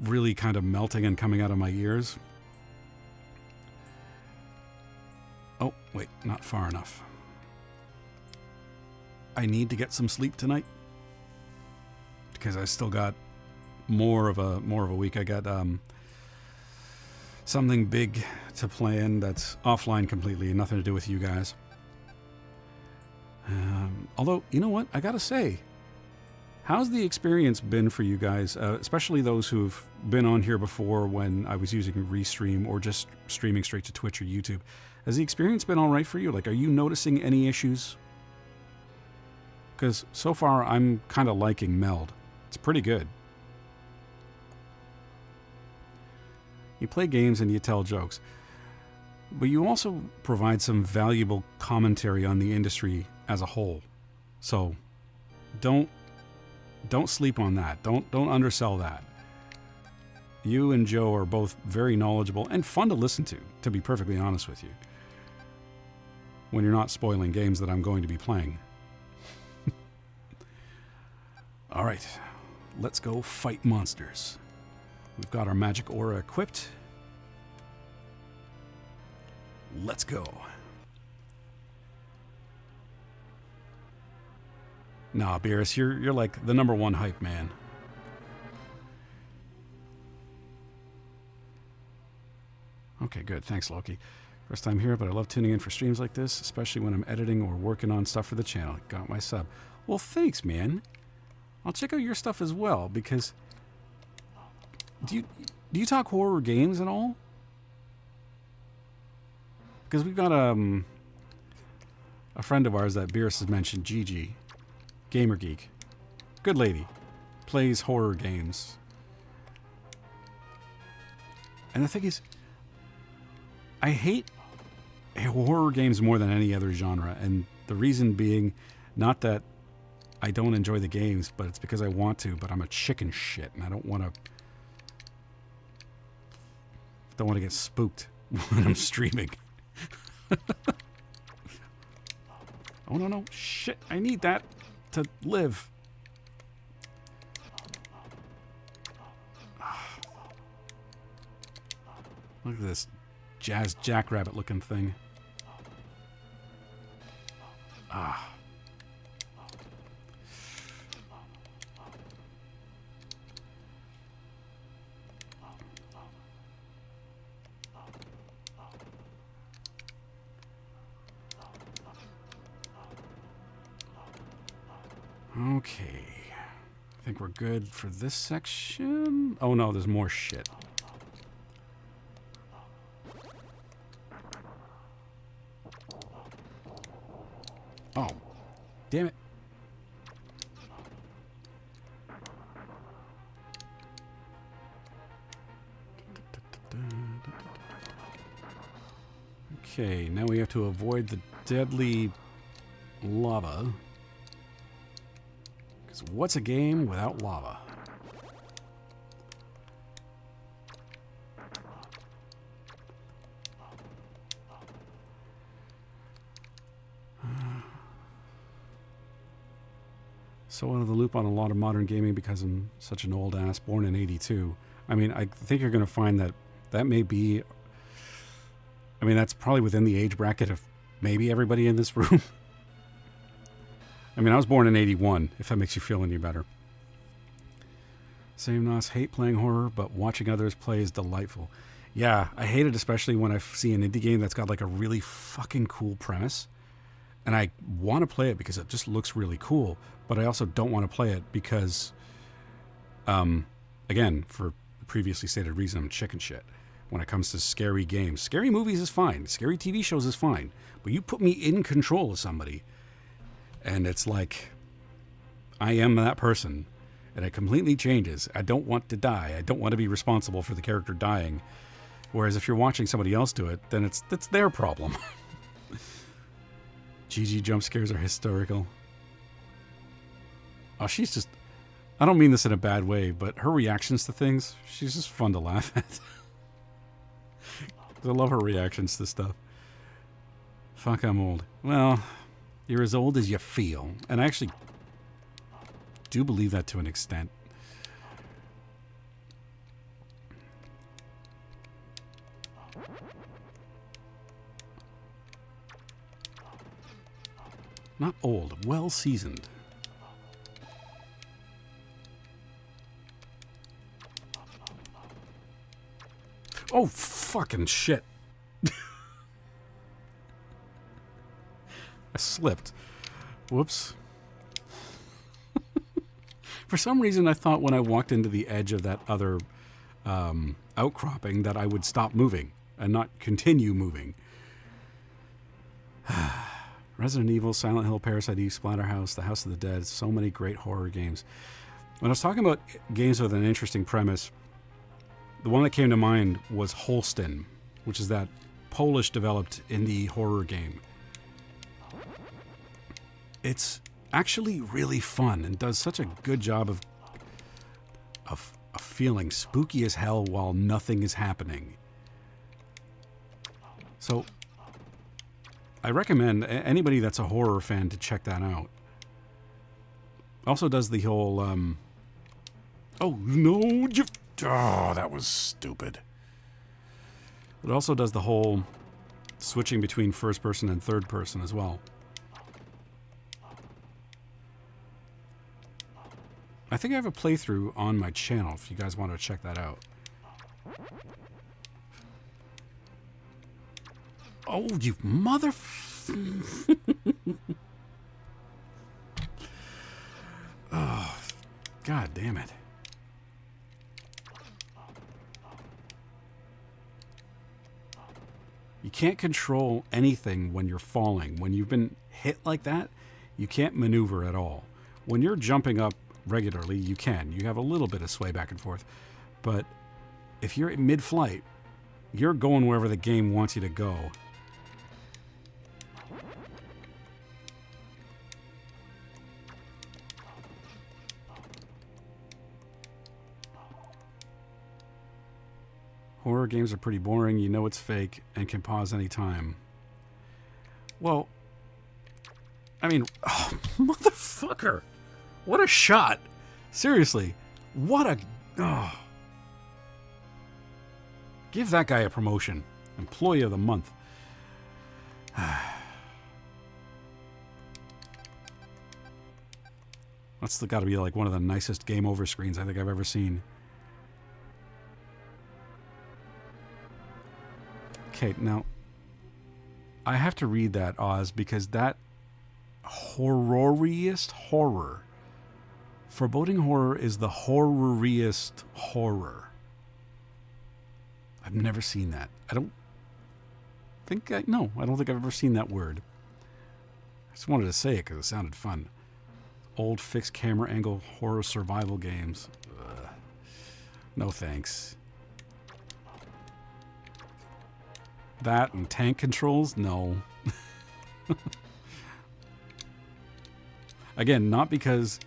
really kind of melting and coming out of my ears. Oh, wait. Not far enough. I need to get some sleep tonight because I still got more of a week. I got something big to plan that's offline completely, nothing to do with you guys. Although, you know what? I gotta say, how's the experience been for you guys, especially those who've been on here before when I was using Restream or just streaming straight to Twitch or YouTube? Has the experience been all right for you? Like, are you noticing any issues? Because so far, I'm kind of liking Meld. It's pretty good. You play games and you tell jokes, but you also provide some valuable commentary on the industry as a whole. So don't sleep on that. Don't undersell that. You and Joe are both very knowledgeable and fun to listen to be perfectly honest with you. When you're not spoiling games that I'm going to be playing. All right, let's go fight monsters. We've got our magic aura equipped. Let's go. Nah, Beerus, you're like the #1 hype man. Okay, good. Thanks, Loki. First time here, but I love tuning in for streams like this, especially when I'm editing or working on stuff for the channel. Got my sub. Well, thanks, man. I'll check out your stuff as well, because do you talk horror games at all? Because we've got a friend of ours that Beerus has mentioned, Gigi, Gamer Geek, good lady, plays horror games. And the thing is, I hate horror games more than any other genre, and the reason being, not that I don't enjoy the games, but it's because I want to, but I'm a chicken shit, and I don't want to get spooked when I'm streaming. Oh, no, shit, I need that to live. Look at this jazz jackrabbit looking thing. Ah. Okay. I think we're good for this section. Oh no, there's more shit. Oh, damn it. Okay, now we have to avoid the deadly lava. Because what's a game without lava? So out of the loop on a lot of modern gaming because I'm such an old ass, born in '82. I mean, I think you're going to find that may be... I mean, that's probably within the age bracket of maybe everybody in this room. I mean, I was born in '81, if that makes you feel any better. Same Nos, hate playing horror, but watching others play is delightful. Yeah, I hate it especially when I see an indie game that's got like a really fucking cool premise. And I want to play it because it just looks really cool, but I also don't want to play it because, again, for the previously stated reason, I'm chicken shit when it comes to scary games. Scary movies is fine. Scary TV shows is fine. But you put me in control of somebody, and it's like, I am that person, and it completely changes. I don't want to die. I don't want to be responsible for the character dying. Whereas if you're watching somebody else do it, then that's their problem. GG jump scares are hysterical. Oh, she's just... I don't mean this in a bad way, but her reactions to things, she's just fun to laugh at. I love her reactions to stuff. Fuck, I'm old. Well, you're as old as you feel. And I actually do believe that to an extent. Not old, well seasoned. Oh, fucking shit. I slipped. Whoops. For some reason, I thought when I walked into the edge of that other outcropping that I would stop moving and not continue moving. Resident Evil, Silent Hill, Parasite Eve, Splatterhouse, The House of the Dead, so many great horror games. When I was talking about games with an interesting premise, the one that came to mind was Holston, which is that Polish-developed indie horror game. It's actually really fun and does such a good job of feeling spooky as hell while nothing is happening. So I recommend anybody that's a horror fan to check that out. Also does the whole, oh, no, oh, that was stupid. It also does the whole switching between first person and third person as well. I think I have a playthrough on my channel if you guys want to check that out. Oh, you mother... Oh, God damn it. You can't control anything when you're falling. When you've been hit like that, you can't maneuver at all. When you're jumping up regularly, you can. You have a little bit of sway back and forth. But if you're mid-flight, you're going wherever the game wants you to go. Horror games are pretty boring. You know it's fake and can pause any time. Well, I mean, oh, motherfucker. What a shot. Seriously. What a... Oh. Give that guy a promotion. Employee of the month. That's got to be like one of the nicest game over screens I think I've ever seen. Okay, now, I have to read that, Oz, because that horroriest horror. Foreboding horror is the horroriest horror. I've never seen that. I don't think I've ever seen that word. I just wanted to say it because it sounded fun. Old fixed camera angle horror survival games. Ugh. No thanks. That and tank controls? No. Again, not because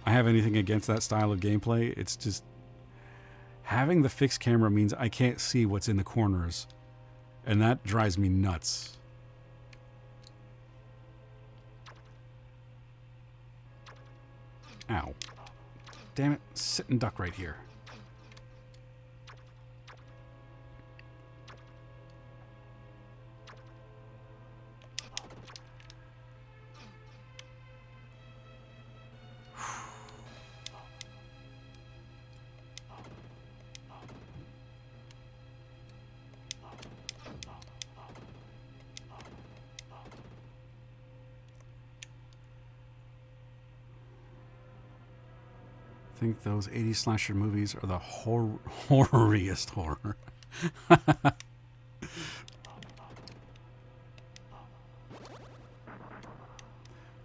I have anything against that style of gameplay. It's just having the fixed camera means I can't see what's in the corners. And that drives me nuts. Ow. Damn it. Sit and duck right here. I think those 80s slasher movies are the horroriest horror.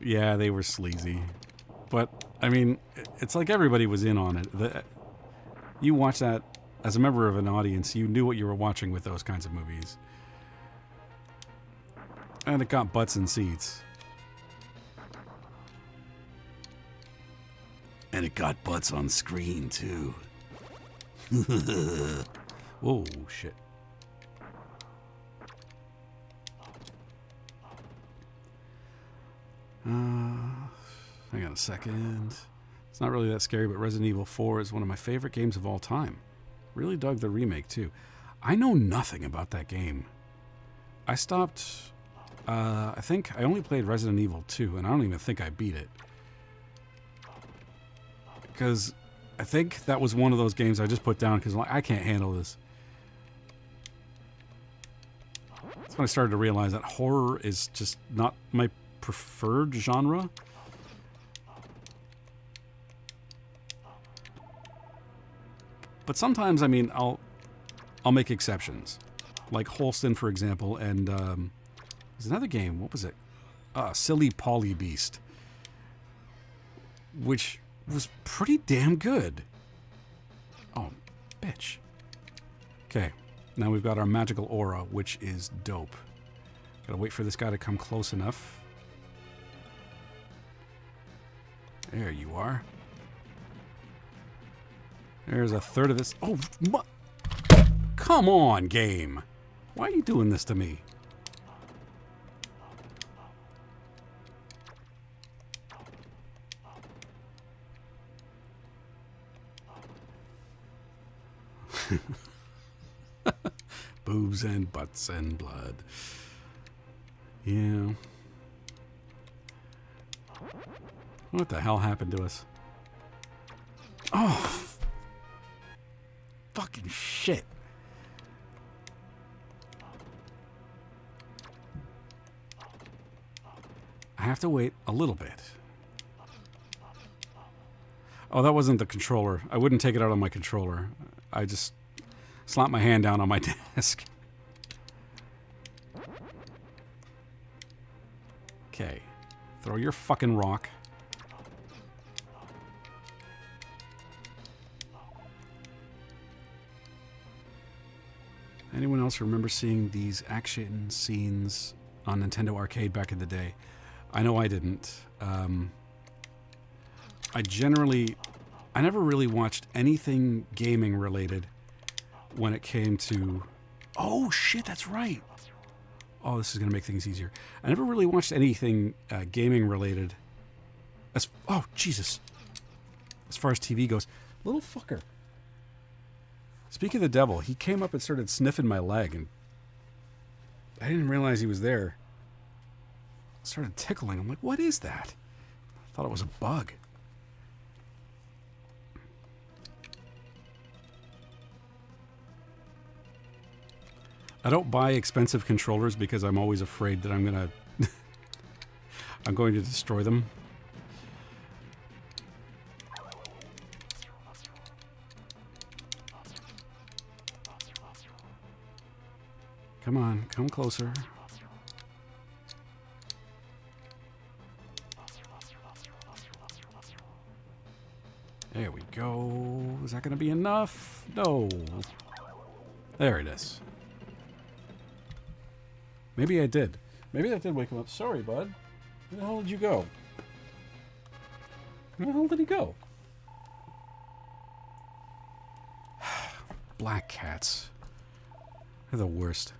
Yeah, they were sleazy. But, I mean, it's like everybody was in on it. You watch that as a member of an audience, you knew what you were watching with those kinds of movies. And it got butts in seats. And it got butts on screen, too. Whoa, shit. Hang on a second. It's not really that scary, but Resident Evil 4 is one of my favorite games of all time. Really dug the remake, too. I know nothing about that game. I stopped... I think I only played Resident Evil 2, and I don't even think I beat it. Because I think that was one of those games I just put down because I can't handle this. That's when I started to realize that horror is just not my preferred genre. But sometimes, I mean, I'll make exceptions. Like Holston, for example, and there's another game. What was it? Silly Polly Beast. Which... was pretty damn good. Oh, bitch. Okay, now we've got our magical aura, which is dope. Gotta wait for this guy to come close enough. There you are. There's a third of this. Oh, come on, game. Why are you doing this to me? Boobs and butts and blood. Yeah. What the hell happened to us? Oh! Fucking shit. I have to wait a little bit. Oh, that wasn't the controller. I wouldn't take it out on my controller. I just slapped my hand down on my desk. Okay. Throw your fucking rock. Anyone else remember seeing these action scenes on Nintendo Arcade back in the day? I know I didn't. I never really watched anything gaming related when it came to... Oh, shit, that's right. Oh, this is going to make things easier. I never really watched anything gaming related. Oh, Jesus. As far as TV goes. Little fucker. Speaking of the devil, he came up and started sniffing my leg, and I didn't realize he was there. I started tickling. I'm like, what is that? I thought it was a bug. I don't buy expensive controllers because I'm always afraid that I'm going to destroy them. Come on, come closer. There we go. Is that going to be enough? No. There it is. Maybe I did. Maybe that did wake him up. Sorry, bud. Where the hell did you go? Where the hell did he go? Black cats. They're the worst.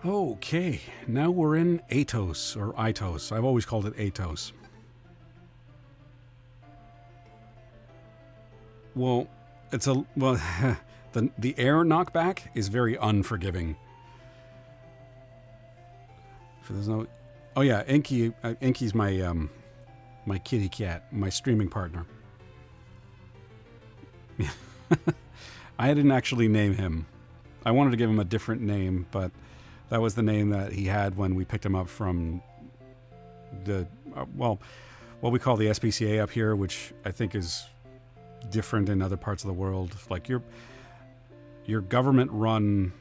Okay, now we're in Atos, or Itos. I've always called it Atos. Well, the air knockback is very unforgiving. For there's no, oh yeah, Inky's my my kitty cat, my streaming partner. I didn't actually name him. I wanted to give him a different name, but that was the name that he had when we picked him up from the what we call the SPCA up here, which I think is different in other parts of the world. Like your government run,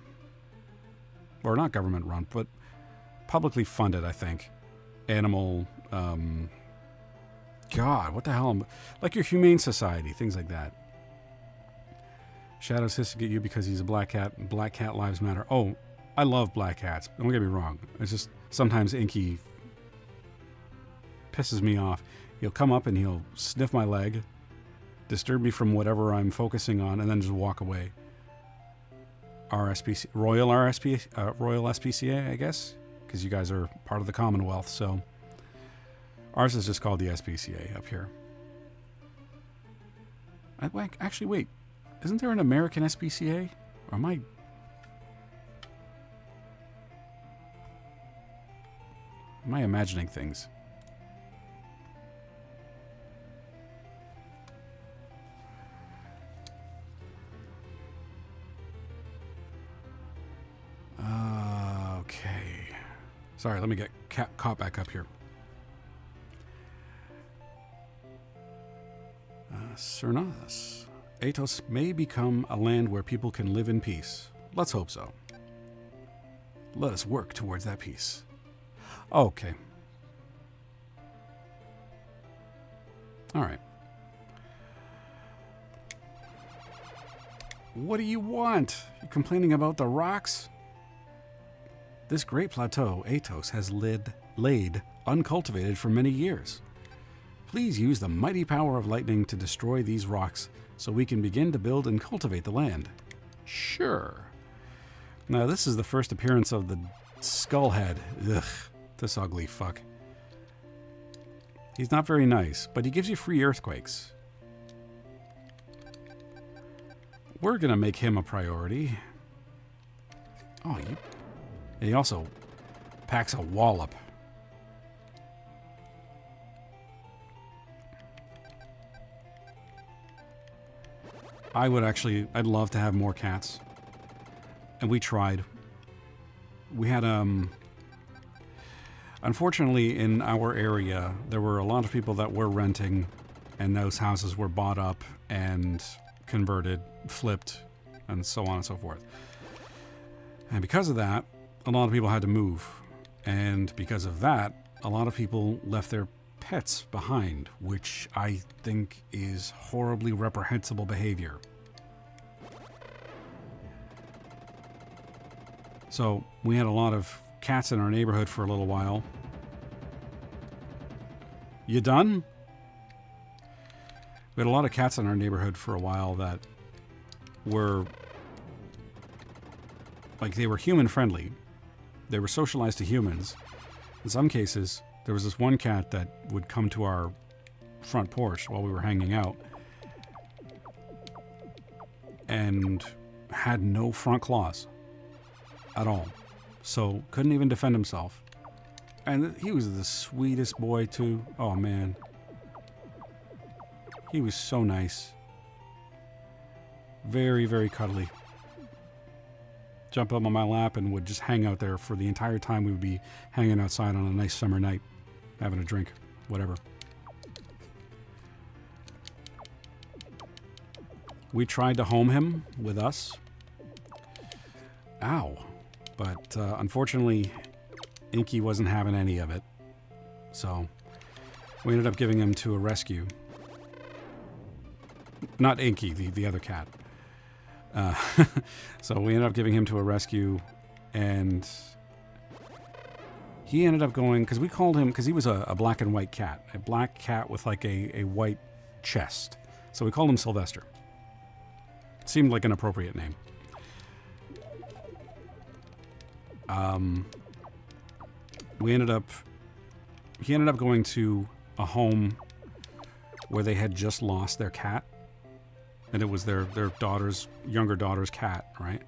or not government run, but publicly funded, I think, animal, God, what the hell? Like your Humane Society, things like that. Shadow's hissing at you because he's a black cat. Black cat lives matter. Oh, I love black cats. Don't get me wrong. It's just sometimes Inky pisses me off. He'll come up and he'll sniff my leg, disturb me from whatever I'm focusing on, and then just walk away. Royal SPCA, I guess, because you guys are part of the Commonwealth. So ours is just called the SPCA up here. Actually, wait. Isn't there an American SPCA? Or am I imagining things? Okay. Sorry, let me get caught back up here. Cernas. Atos may become a land where people can live in peace. Let's hope so. Let us work towards that peace. Okay. All right. What do you want? You complaining about the rocks? This great plateau, Atos, has laid uncultivated for many years. Please use the mighty power of lightning to destroy these rocks so we can begin to build and cultivate the land. Sure. Now, this is the first appearance of the skull head. Ugh, this ugly fuck. He's not very nice, but he gives you free earthquakes. We're going to make him a priority. Oh, he also packs a wallop. I'd love to have more cats. And we tried. We had, unfortunately, in our area, there were a lot of people that were renting, and those houses were bought up and converted, flipped, and so on and so forth. And because of that, a lot of people had to move. And because of that, a lot of people left their pets behind, which I think is horribly reprehensible behavior. So we had a lot of cats in our neighborhood for a little while. You done? We had a lot of cats in our neighborhood for a while that were, like, they were human friendly. They were socialized to humans. In some cases, there was this one cat that would come to our front porch while we were hanging out and had no front claws at all. So couldn't even defend himself. And he was the sweetest boy too. Oh man. He was so nice. Very, very cuddly. Jump up on my lap and would just hang out there for the entire time we would be hanging outside on a nice summer night, having a drink, whatever. We tried to home him with us. Ow. But unfortunately, Inky wasn't having any of it. So we ended up giving him to a rescue. Not Inky, the other cat. So we ended up giving him to a rescue, and he ended up going, because we called him, because he was a black and white cat. A black cat with like a white chest. So we called him Sylvester. Seemed like an appropriate name. He ended up going to a home where they had just lost their cat. And it was their younger daughter's cat, right?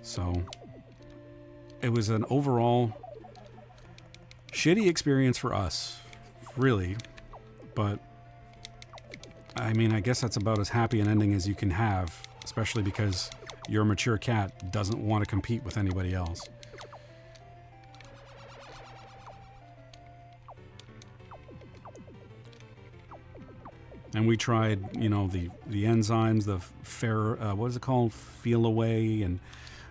So it was an overall shitty experience for us, really. But I mean, I guess that's about as happy an ending as you can have, especially because your mature cat doesn't want to compete with anybody else. And we tried, you know, the enzymes, the what is it called? Feel away, and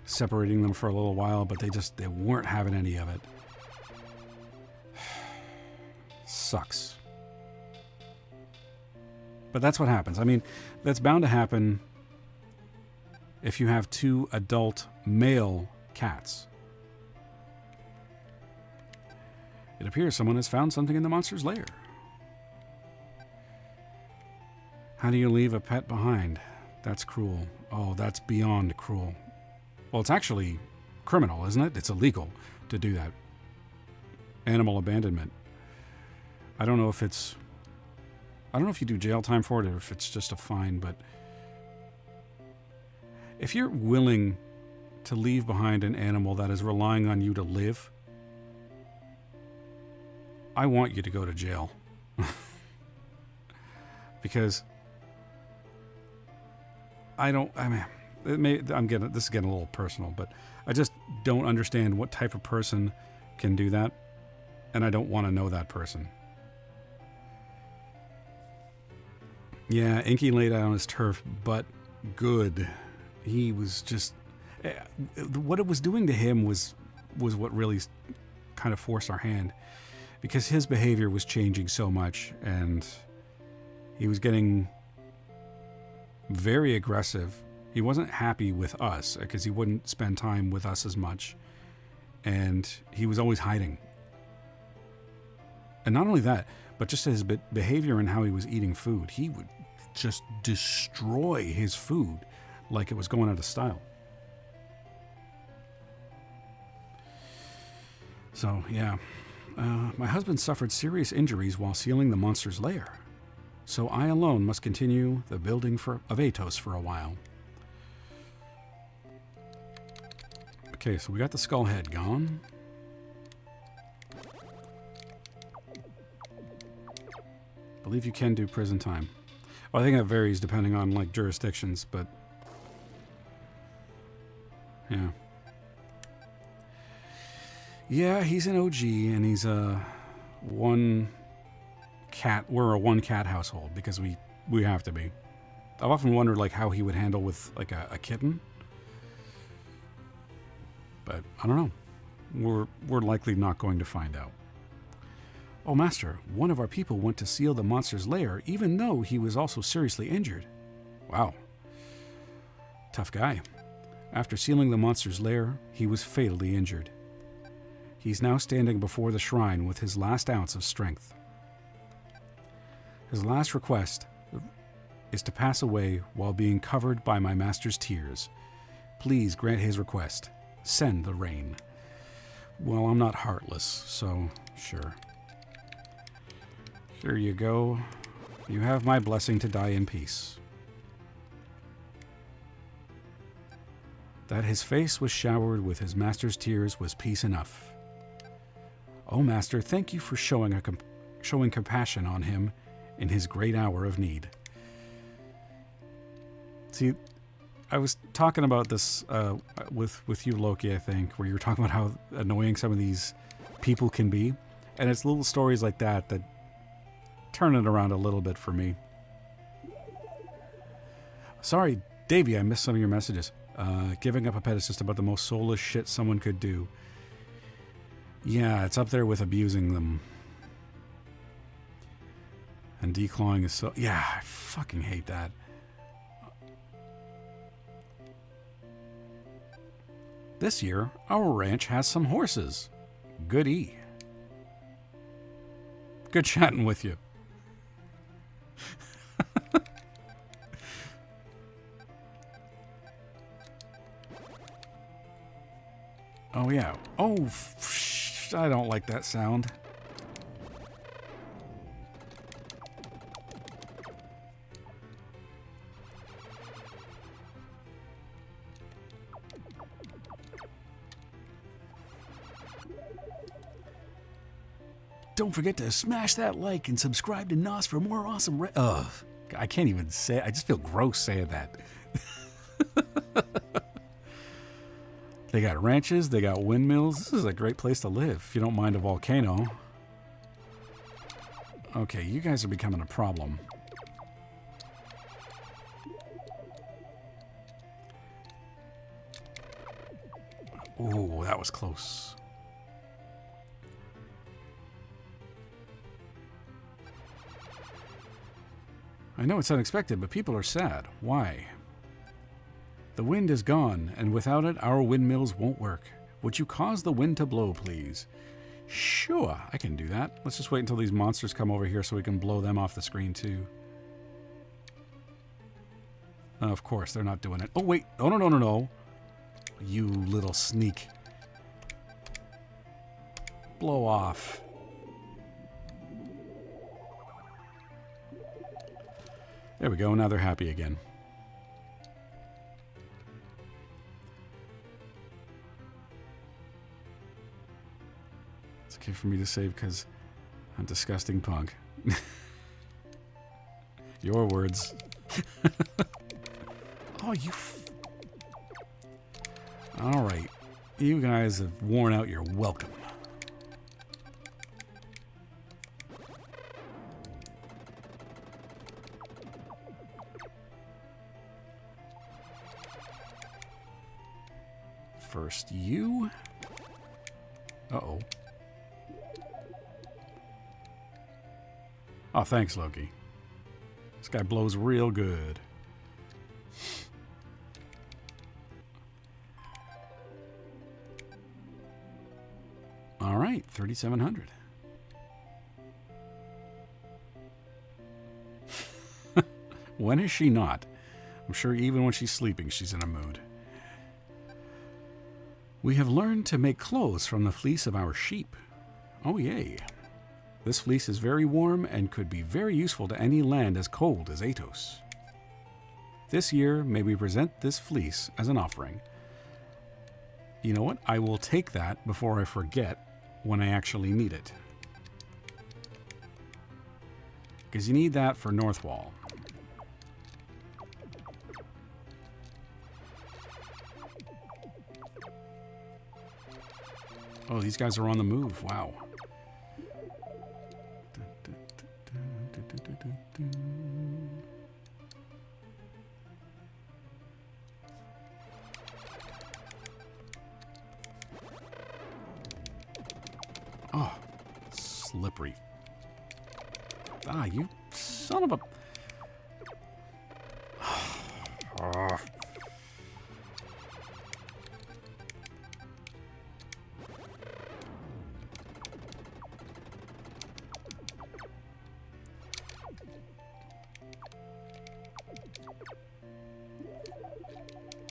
separating them for a little while, but they weren't having any of it. Sucks. But that's what happens. I mean, that's bound to happen if you have two adult male cats. It appears someone has found something in the monster's lair. How do you leave a pet behind? That's cruel. Oh, that's beyond cruel. Well, it's actually criminal, isn't it? It's illegal to do that. Animal abandonment. I don't know if you do jail time for it or if it's just a fine, but if you're willing to leave behind an animal that is relying on you to live, I want you to go to jail. Because this is getting a little personal, but I just don't understand what type of person can do that, and I don't want to know that person. Yeah, Inky laid out on his turf, but good. He was just... what it was doing to him was what really kind of forced our hand, because his behavior was changing so much, and he was getting very aggressive. He wasn't happy with us because he wouldn't spend time with us as much, and he was always hiding. And not only that, but just his behavior and how he was eating food. He would just destroy his food like it was going out of style. So, yeah. My husband suffered serious injuries while sealing the monster's lair, so I alone must continue the building of Atos for a while. Okay, so we got the skull head gone. I believe you can do prison time. Well, I think that varies depending on, like, jurisdictions, but... yeah. Yeah, he's an OG, and he's a one cat. We're a one cat household because we have to be. I've often wondered, like, how he would handle with, like, a kitten. But I don't know. We're likely not going to find out. Oh, Master, one of our people went to seal the monster's lair, even though he was also seriously injured. Wow. Tough guy. After sealing the monster's lair, he was fatally injured. He's now standing before the shrine with his last ounce of strength. His last request is to pass away while being covered by my master's tears. Please grant his request. Send the rain. Well, I'm not heartless, so sure. Here you go. You have my blessing to die in peace. That his face was showered with his master's tears was peace enough. Oh, Master, thank you for showing compassion on him in his great hour of need. See, I was talking about this with you, Loki, I think, where you were talking about how annoying some of these people can be. And it's little stories like that that turn it around a little bit for me. Sorry, Davey, I missed some of your messages. Giving up a pet is just about the most soulless shit someone could do. Yeah, it's up there with abusing them. And declawing is so... yeah, I fucking hate that. This year, our ranch has some horses. Goody. Good chatting with you. Oh, yeah. Oh, I don't like that sound. Don't forget to smash that like and subscribe to NOS for more awesome ugh. I can't even say it. I just feel gross saying that. They got ranches, they got windmills. This is a great place to live, if you don't mind a volcano. Okay, you guys are becoming a problem. Ooh, that was close. I know it's unexpected, but people are sad. Why? The wind is gone, and without it, our windmills won't work. Would you cause the wind to blow, please? Sure, I can do that. Let's just wait until these monsters come over here so we can blow them off the screen, too. Of course, they're not doing it. Oh, wait. Oh, no, no, no, no. You little sneak. Blow off. There we go. Now they're happy again. It's okay for me to save because I'm a disgusting punk. Your words. Oh, you... All right. You guys have worn out your welcome. First you. Uh-oh. Oh, thanks, Loki. This guy blows real good. All right, 3,700. When is she not? I'm sure even when she's sleeping, she's in a mood. We have learned to make clothes from the fleece of our sheep. Oh, yay. This fleece is very warm and could be very useful to any land as cold as Atos. This year, may we present this fleece as an offering. You know what? I will take that before I forget when I actually need it. Because you need that for North Wall. Oh, these guys are on the move. Wow. Oh, slippery. Ah, you son of a... Oh.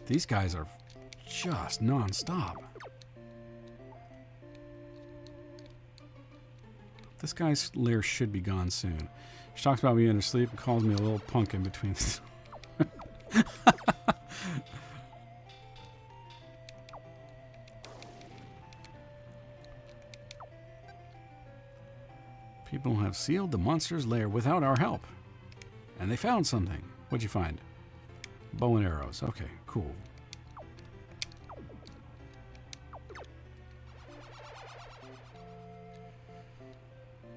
These guys are just non-stop. This guy's lair should be gone soon. She talks about me in her sleep and calls me a little punk in between. People have sealed the monster's lair without our help. And they found something. What'd you find? Bow and arrows. Okay, cool.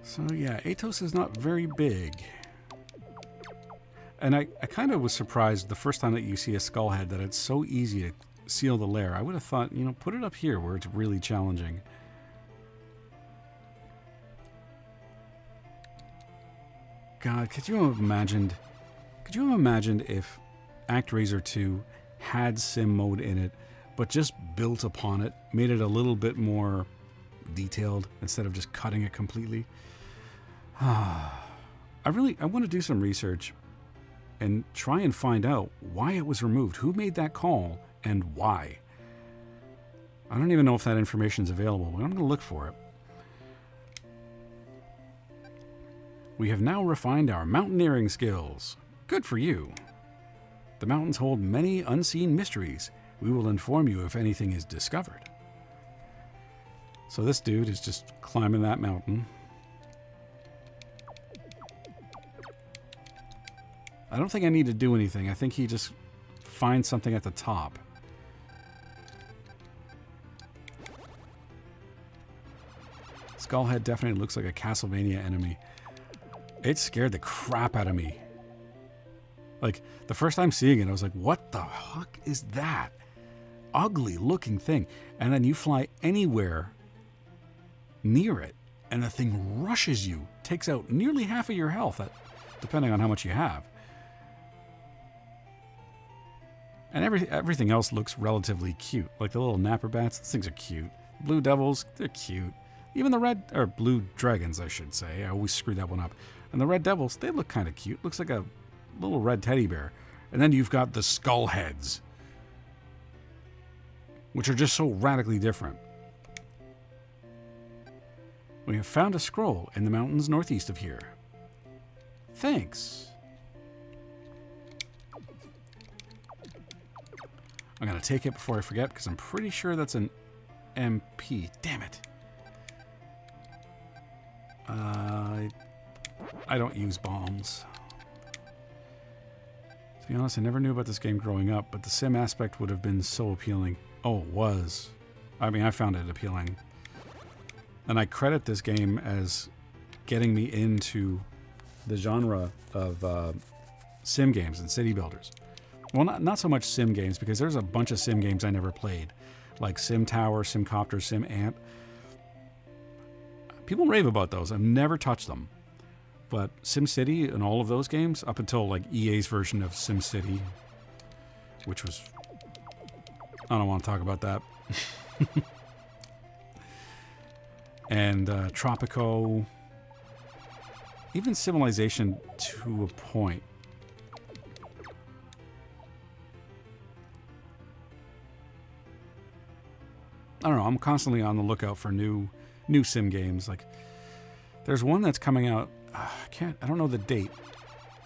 So yeah, Atos is not very big. And I kind of was surprised the first time that you see a skull head that it's so easy to seal the lair. I would have thought, you know, put it up here where it's really challenging. God, could you have imagined if ActRaiser 2 had sim mode in it, but just built upon it, made it a little bit more detailed instead of just cutting it completely? I want to do some research and try and find out why it was removed, who made that call, and why. I don't even know if that information is available, but I'm going to look for it. We have now refined our mountaineering skills. Good for you. The mountains hold many unseen mysteries. We will inform you if anything is discovered. So this dude is just climbing that mountain. I don't think I need to do anything. I think he just finds something at the top. Skullhead definitely looks like a Castlevania enemy. It scared the crap out of me. Like, the first time seeing it, I was like, what the fuck is that? Ugly looking thing. And then you fly anywhere near it, and the thing rushes you. Takes out nearly half of your health, depending on how much you have. And everything else looks relatively cute. Like the little napper bats, these things are cute. Blue devils, they're cute. Even the red, or blue dragons, I should say. I always screw that one up. And the red devils, they look kind of cute. Looks like a little red teddy bear. And then you've got the skull heads, which are just so radically different. We have found a scroll in the mountains northeast of here. Thanks. I'm going to take it before I forget, because I'm pretty sure that's an MP. Damn it. I don't use bombs. To be honest, I never knew about this game growing up, but the sim aspect would have been so appealing. Oh, it was. I mean, I found it appealing. And I credit this game as getting me into the genre of sim games and city builders. Well, not so much sim games, because there's a bunch of sim games I never played, like Sim Tower, Sim Copter, Sim Ant. People rave about those. I've never touched them. But Sim City and all of those games, up until like EA's version of Sim City, which was... I don't want to talk about that. And Tropico, even Civilization to a point. I don't know, I'm constantly on the lookout for new new sim games. Like, there's one that's coming out. I don't know the date,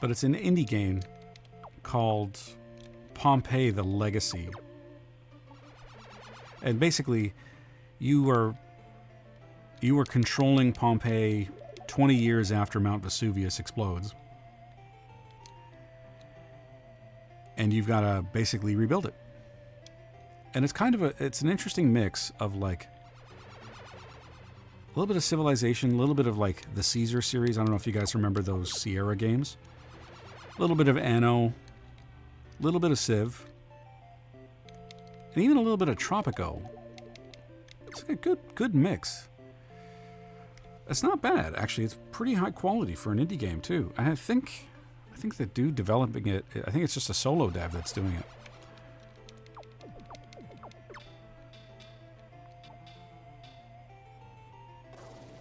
but it's an indie game called Pompeii: The Legacy. And basically, you were controlling Pompeii 20 years after Mount Vesuvius explodes. And you've got to basically rebuild it. And it's an interesting mix of like a little bit of Civilization, a little bit of like the Caesar series. I don't know if you guys remember those Sierra games. A little bit of Anno, a little bit of Civ, and even a little bit of Tropico. It's like a good mix. It's not bad, actually. It's pretty high quality for an indie game too. And I think the dude developing it, I think it's just a solo dev that's doing it.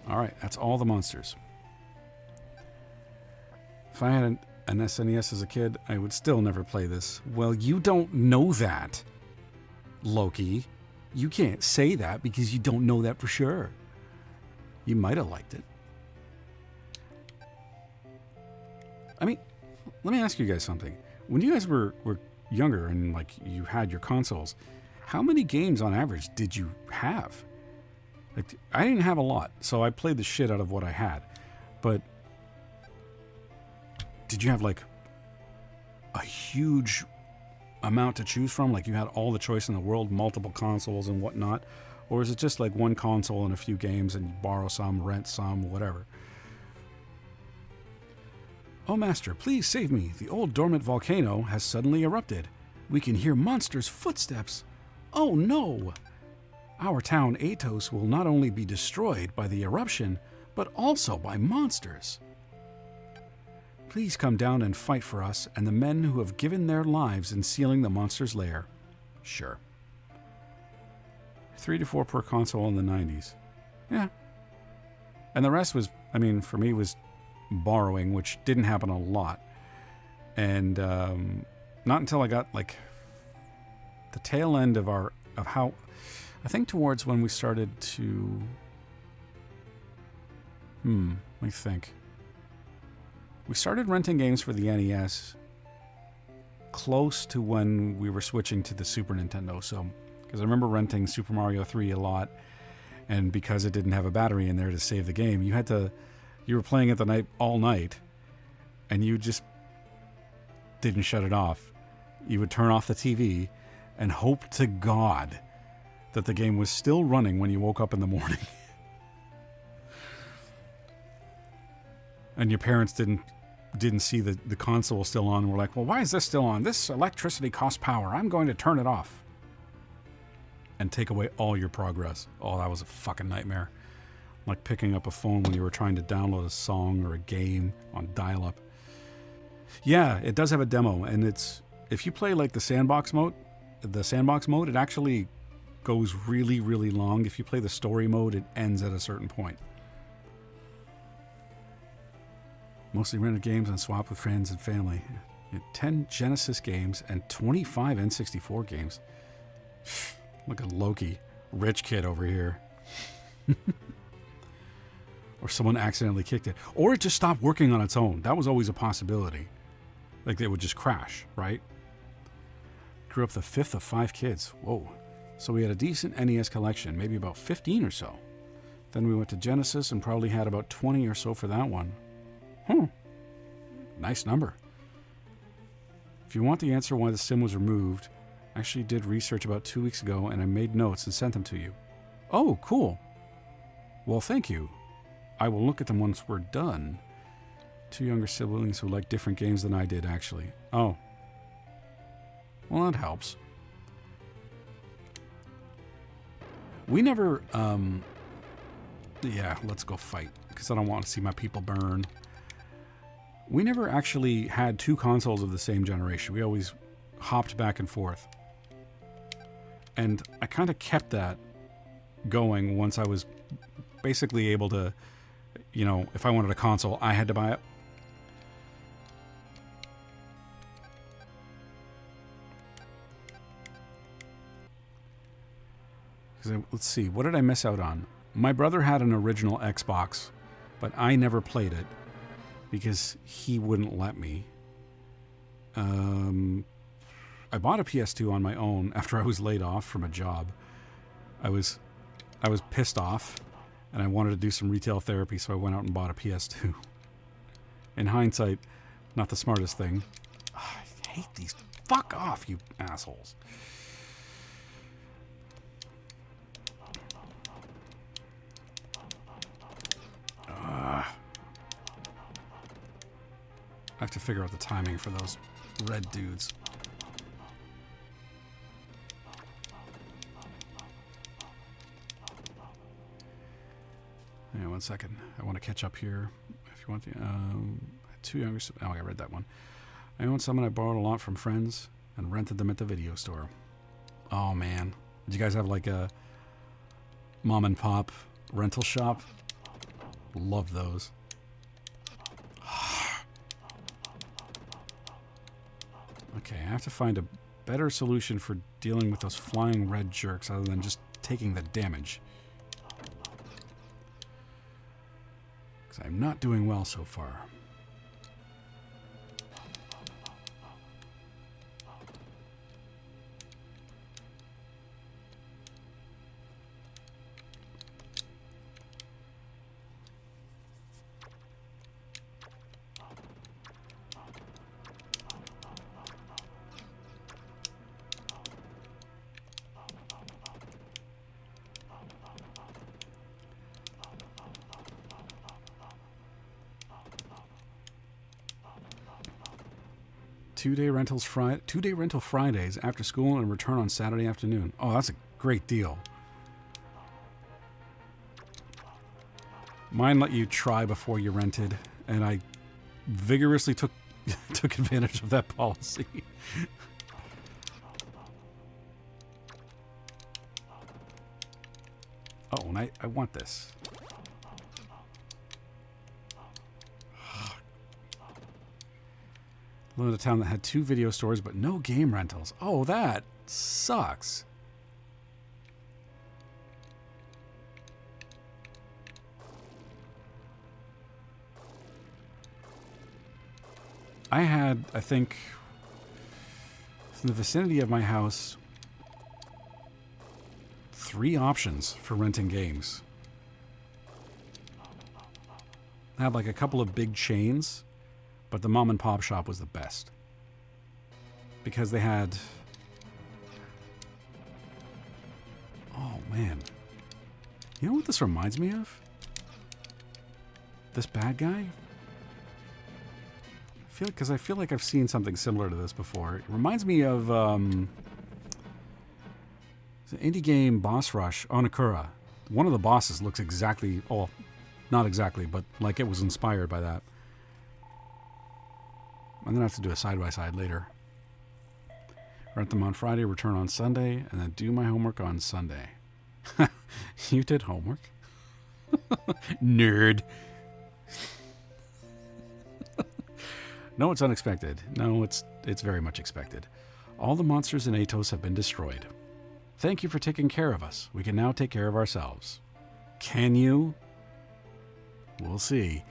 All right, that's all the monsters. If I had an SNES as a kid, I would still never play this. Well, you don't know that, Loki. You can't say that because you don't know that for sure. You might have liked it. I mean, let me ask you guys something. When you guys were younger and like you had your consoles, how many games on average did you have? Like, I didn't have a lot, so I played the shit out of what I had. But did you have like a huge amount to choose from? Like you had all the choice in the world, multiple consoles and whatnot? Or is it just like one console and a few games and you borrow some, rent some, whatever? Oh, Master, please save me. The old dormant volcano has suddenly erupted. We can hear monsters' footsteps. Oh, no! Our town, Atos, will not only be destroyed by the eruption, but also by monsters. Please come down and fight for us and the men who have given their lives in sealing the monster's lair. Sure. 3 to 4 per console in the 90s. Yeah. And the rest was, I mean, for me, was borrowing, which didn't happen a lot. And not until I got, like, the tail end of how, I think towards when we started to, let me think. We started renting games for the NES close to when we were switching to the Super Nintendo. So, because I remember renting Super Mario 3 a lot, and because it didn't have a battery in there to save the game, you were playing it all night, and you just didn't shut it off. You would turn off the TV and hope to God that the game was still running when you woke up in the morning. And your parents didn't see the console still on and were like, well, why is this still on? This electricity costs power. I'm going to turn it off. And take away all your progress. Oh, that was a fucking nightmare. Like picking up a phone when you were trying to download a song or a game on dial-up. Yeah, it does have a demo, and if you play like the sandbox mode, it actually goes really, really long. If you play the story mode, it ends at a certain point. Mostly rented games and swapped with friends and family. 10 Genesis games and 25 N64 games. Look at Loki, rich kid over here. Or someone accidentally kicked it. Or it just stopped working on its own. That was always a possibility. Like it would just crash, right? Grew up the 5th of 5 kids. Whoa. So we had a decent NES collection, maybe about 15 or so. Then we went to Genesis and probably had about 20 or so for that one. Nice number. If you want the answer why the sim was removed, I actually did research about 2 weeks ago and I made notes and sent them to you. Oh, cool. Well, thank you. I will look at them once we're done. 2 younger siblings who like different games than I did, actually. Oh. Well, that helps. We never, yeah, let's go fight, because I don't want to see my people burn. We never actually had 2 consoles of the same generation. We always hopped back and forth. And I kind of kept that going once I was basically able to, you know, if I wanted a console, I had to buy it. Let's see, what did I miss out on? My brother had an original Xbox, but I never played it because he wouldn't let me. I bought a PS2 on my own after I was laid off from a job. I was pissed off, and I wanted to do some retail therapy, so I went out and bought a PS2. In hindsight, not the smartest thing. I hate these. Fuck off, you assholes. I have to figure out the timing for those red dudes. Yeah, 1 second. I want to catch up here. If you want the two younger. Oh, I read that one. I own some and I borrowed a lot from friends and rented them at the video store. Oh man, did you guys have like a mom and pop rental shop? Love those. Okay, I have to find a better solution for dealing with those flying red jerks other than just taking the damage. Because I'm not doing well so far. Two-day rental Fridays after school and return on Saturday afternoon. Oh, that's a great deal. Mine let you try before you rented, and I vigorously took advantage of that policy. Oh, and I want this. Lived in a town that had 2 video stores but no game rentals. Oh, that sucks. I had, I think, in the vicinity of my house, 3 options for renting games. I had like a couple of big chains, but the mom and pop shop was the best. Because they had... Oh, man. You know what this reminds me of? This bad guy? Because I feel like I've seen something similar to this before. It reminds me of the indie game Boss Rush, Onakura. One of the bosses looks exactly... Oh, not exactly, but like it was inspired by that. I'm going to have to do a side-by-side later. Rent them on Friday, return on Sunday, and then do my homework on Sunday. You did homework? Nerd. No, it's unexpected. No, it's very much expected. All the monsters in Atos have been destroyed. Thank you for taking care of us. We can now take care of ourselves. Can you? We'll see.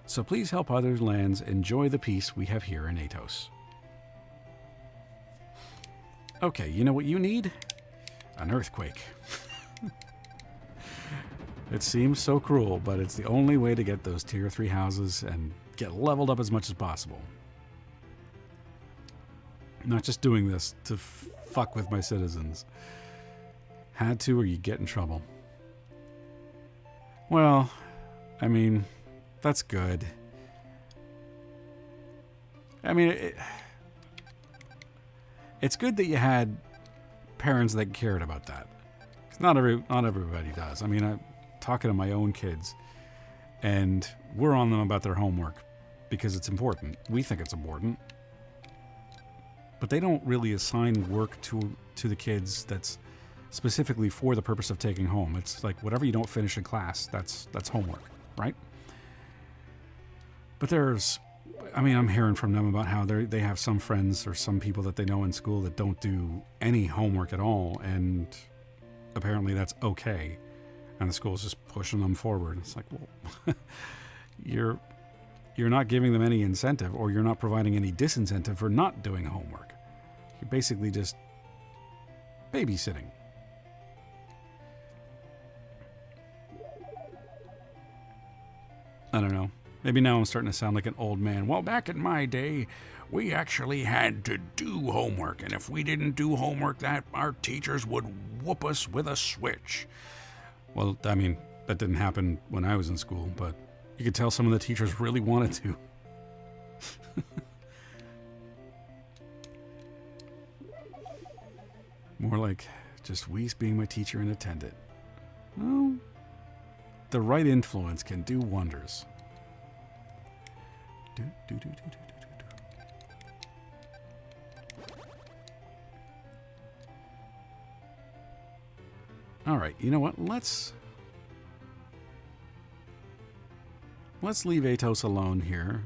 So please help other lands enjoy the peace we have here in Atos. Okay, you know what you need? An earthquake. It seems so cruel, but it's the only way to get those tier 3 houses and get leveled up as much as possible. I'm not just doing this to fuck with my citizens. Had to or you get in trouble. Well, I mean... That's good. I mean, it's good that you had parents that cared about that. 'Cause not everybody does. I mean, I'm talking to my own kids, and we're on them about their homework because it's important. We think it's important. But they don't really assign work to the kids that's specifically for the purpose of taking home. It's like whatever you don't finish in class, that's homework, right? But I'm hearing from them about how they have some friends or some people that they know in school that don't do any homework at all, and apparently that's okay. and the school's just pushing them forward. It's like, well, you're not giving them any incentive, or you're not providing any disincentive for not doing homework. You're basically just babysitting. I don't know. Maybe now I'm starting to sound like an old man. Well, back in my day, we actually had to do homework, and if we didn't do homework, that our teachers would whoop us with a switch. Well, I mean, that didn't happen when I was in school, but you could tell some of the teachers really wanted to. More like just Weiss being my teacher and attendant. Well, the right influence can do wonders. All right, you know what? Let's leave Atos alone here,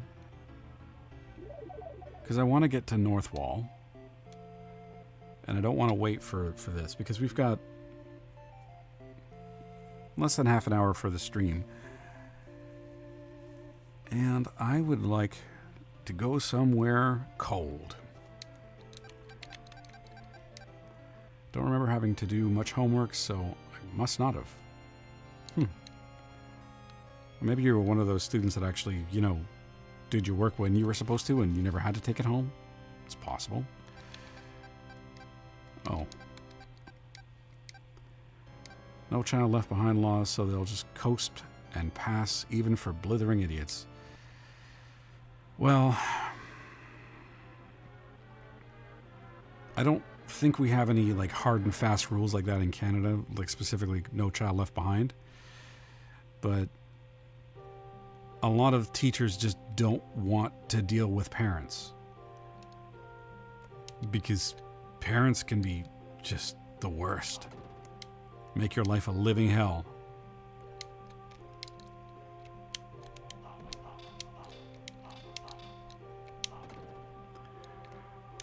because I want to get to North Wall, and I don't want to wait for this, because we've got less than half an hour for the stream. And I would like to go somewhere cold. Don't remember having to do much homework, so I must not have. Maybe you were one of those students that actually, did your work when you were supposed to and you never had to take it home. It's possible. Oh. No child left behind laws, so they'll just coast and pass even for blithering idiots. Well, I don't think we have any hard and fast rules like that in Canada, specifically no child left behind. But a lot of teachers just don't want to deal with parents, because parents can be just the worst. Make your life a living hell.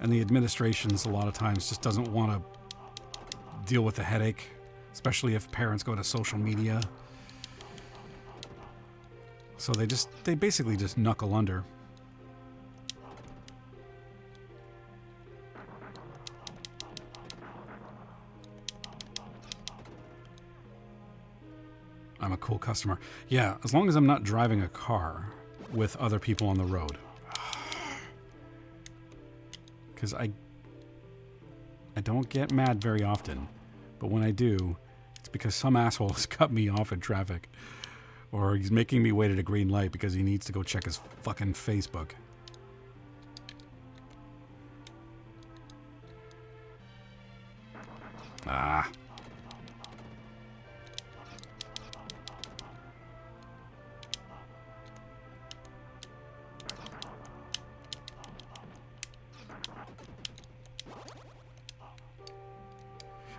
And the administrations a lot of times just doesn't want to deal with the headache, especially if parents go to social media. So they basically just knuckle under. I'm a cool customer. Yeah, as long as I'm not driving a car with other people on the road. Because I don't get mad very often, but when I do, it's because some asshole has cut me off in traffic, or he's making me wait at a green light because he needs to go check his fucking Facebook. Ah.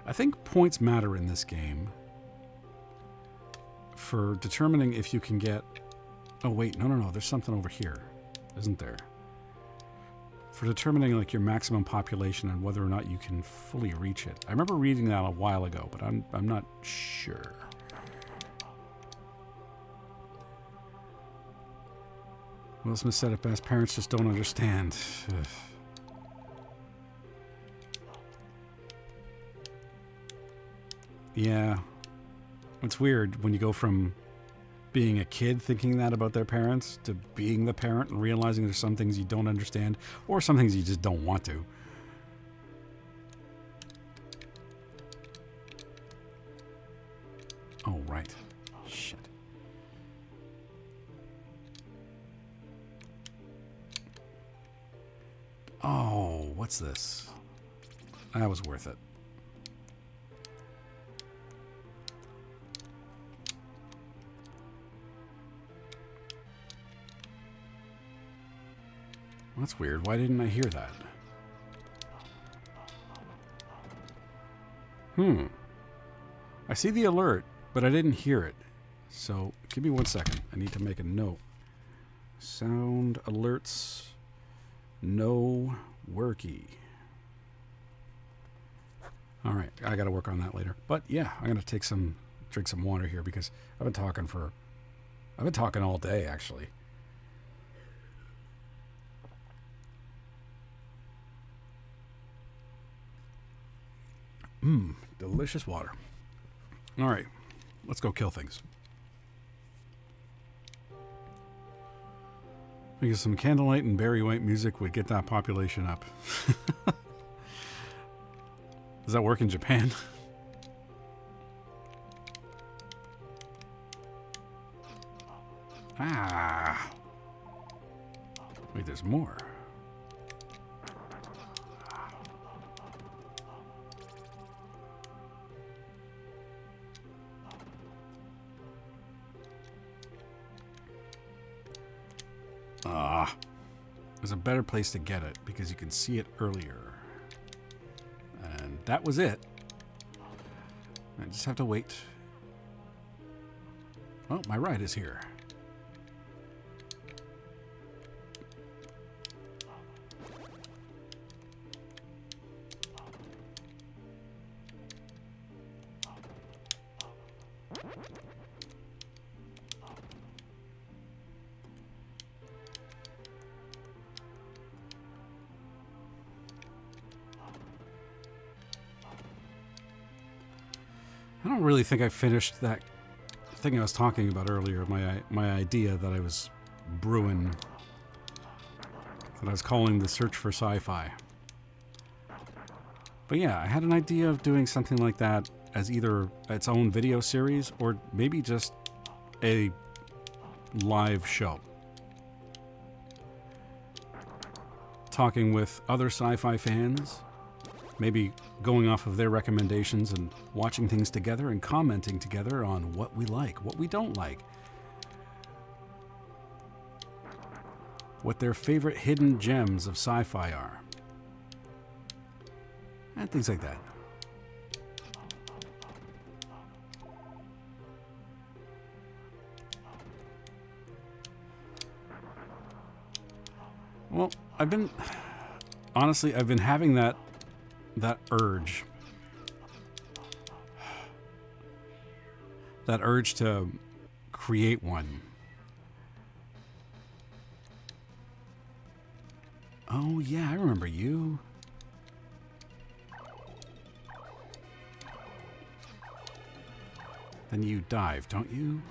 I think points matter in this game for determining if you can get... Oh, wait, no, there's something over here, isn't there? For determining your maximum population and whether or not you can fully reach it. I remember reading that a while ago, but I'm not sure. Will Smith said it best, parents just don't understand. Ugh. Yeah, it's weird when you go from being a kid thinking that about their parents to being the parent and realizing there's some things you don't understand or some things you just don't want to. Oh, right. Shit. Oh, what's this? That was worth it. That's weird. Why didn't I hear that? I see the alert, but I didn't hear it. So, give me 1 second. I need to make a note. Sound alerts. No worky. Alright, I gotta work on that later. But yeah, I'm gonna take some drink some water here because I've been talking all day, actually. Delicious water. All right, let's go kill things. Because some candlelight and Barry White music would get that population up. Does that work in Japan? Ah. Wait, there's more. There's a better place to get it because you can see it earlier. And that was it. I just have to wait. Oh, my ride is here. I don't really think I finished that thing I was talking about earlier, my idea that I was brewing, that I was calling the search for sci-fi. But yeah, I had an idea of doing something like that as either its own video series or maybe just a live show. Talking with other sci-fi fans, maybe going off of their recommendations and watching things together and commenting together on what we like, what we don't like, what their favorite hidden gems of sci-fi are, and things like that. Well, I've been having that urge to create one. Oh yeah, I remember you. Then you dive, don't you?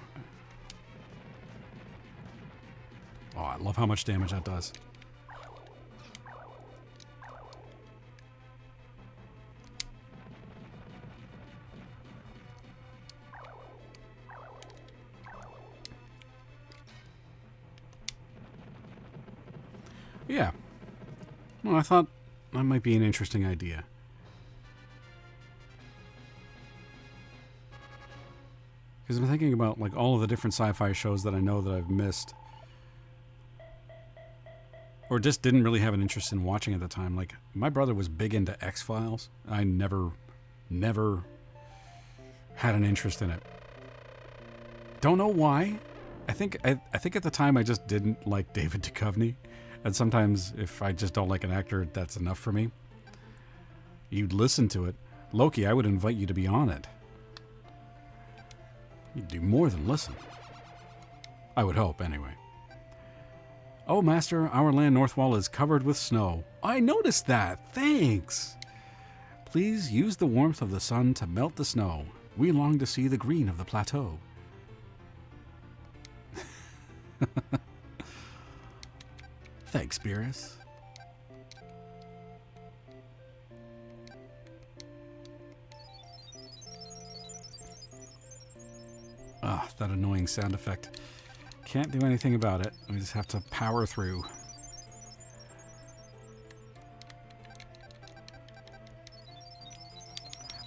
Oh, I love how much damage that does. Yeah. Well, I thought that might be an interesting idea. Because I'm thinking about like all of the different sci-fi shows that I know that I've missed. Or just didn't really have an interest in watching at the time. Like, my brother was big into X-Files. I never had an interest in it. Don't know why. I think at the time I just didn't like David Duchovny. And sometimes if I just don't like an actor, that's enough for me. You'd listen to it. Loki, I would invite you to be on it. You'd do more than listen. I would hope, anyway. Oh, Master, our land Northwall is covered with snow. I noticed that. Thanks. Please use the warmth of the sun to melt the snow. We long to see the green of the plateau. Thanks, Beerus. Ah, that annoying sound effect. Can't do anything about it. We just have to power through.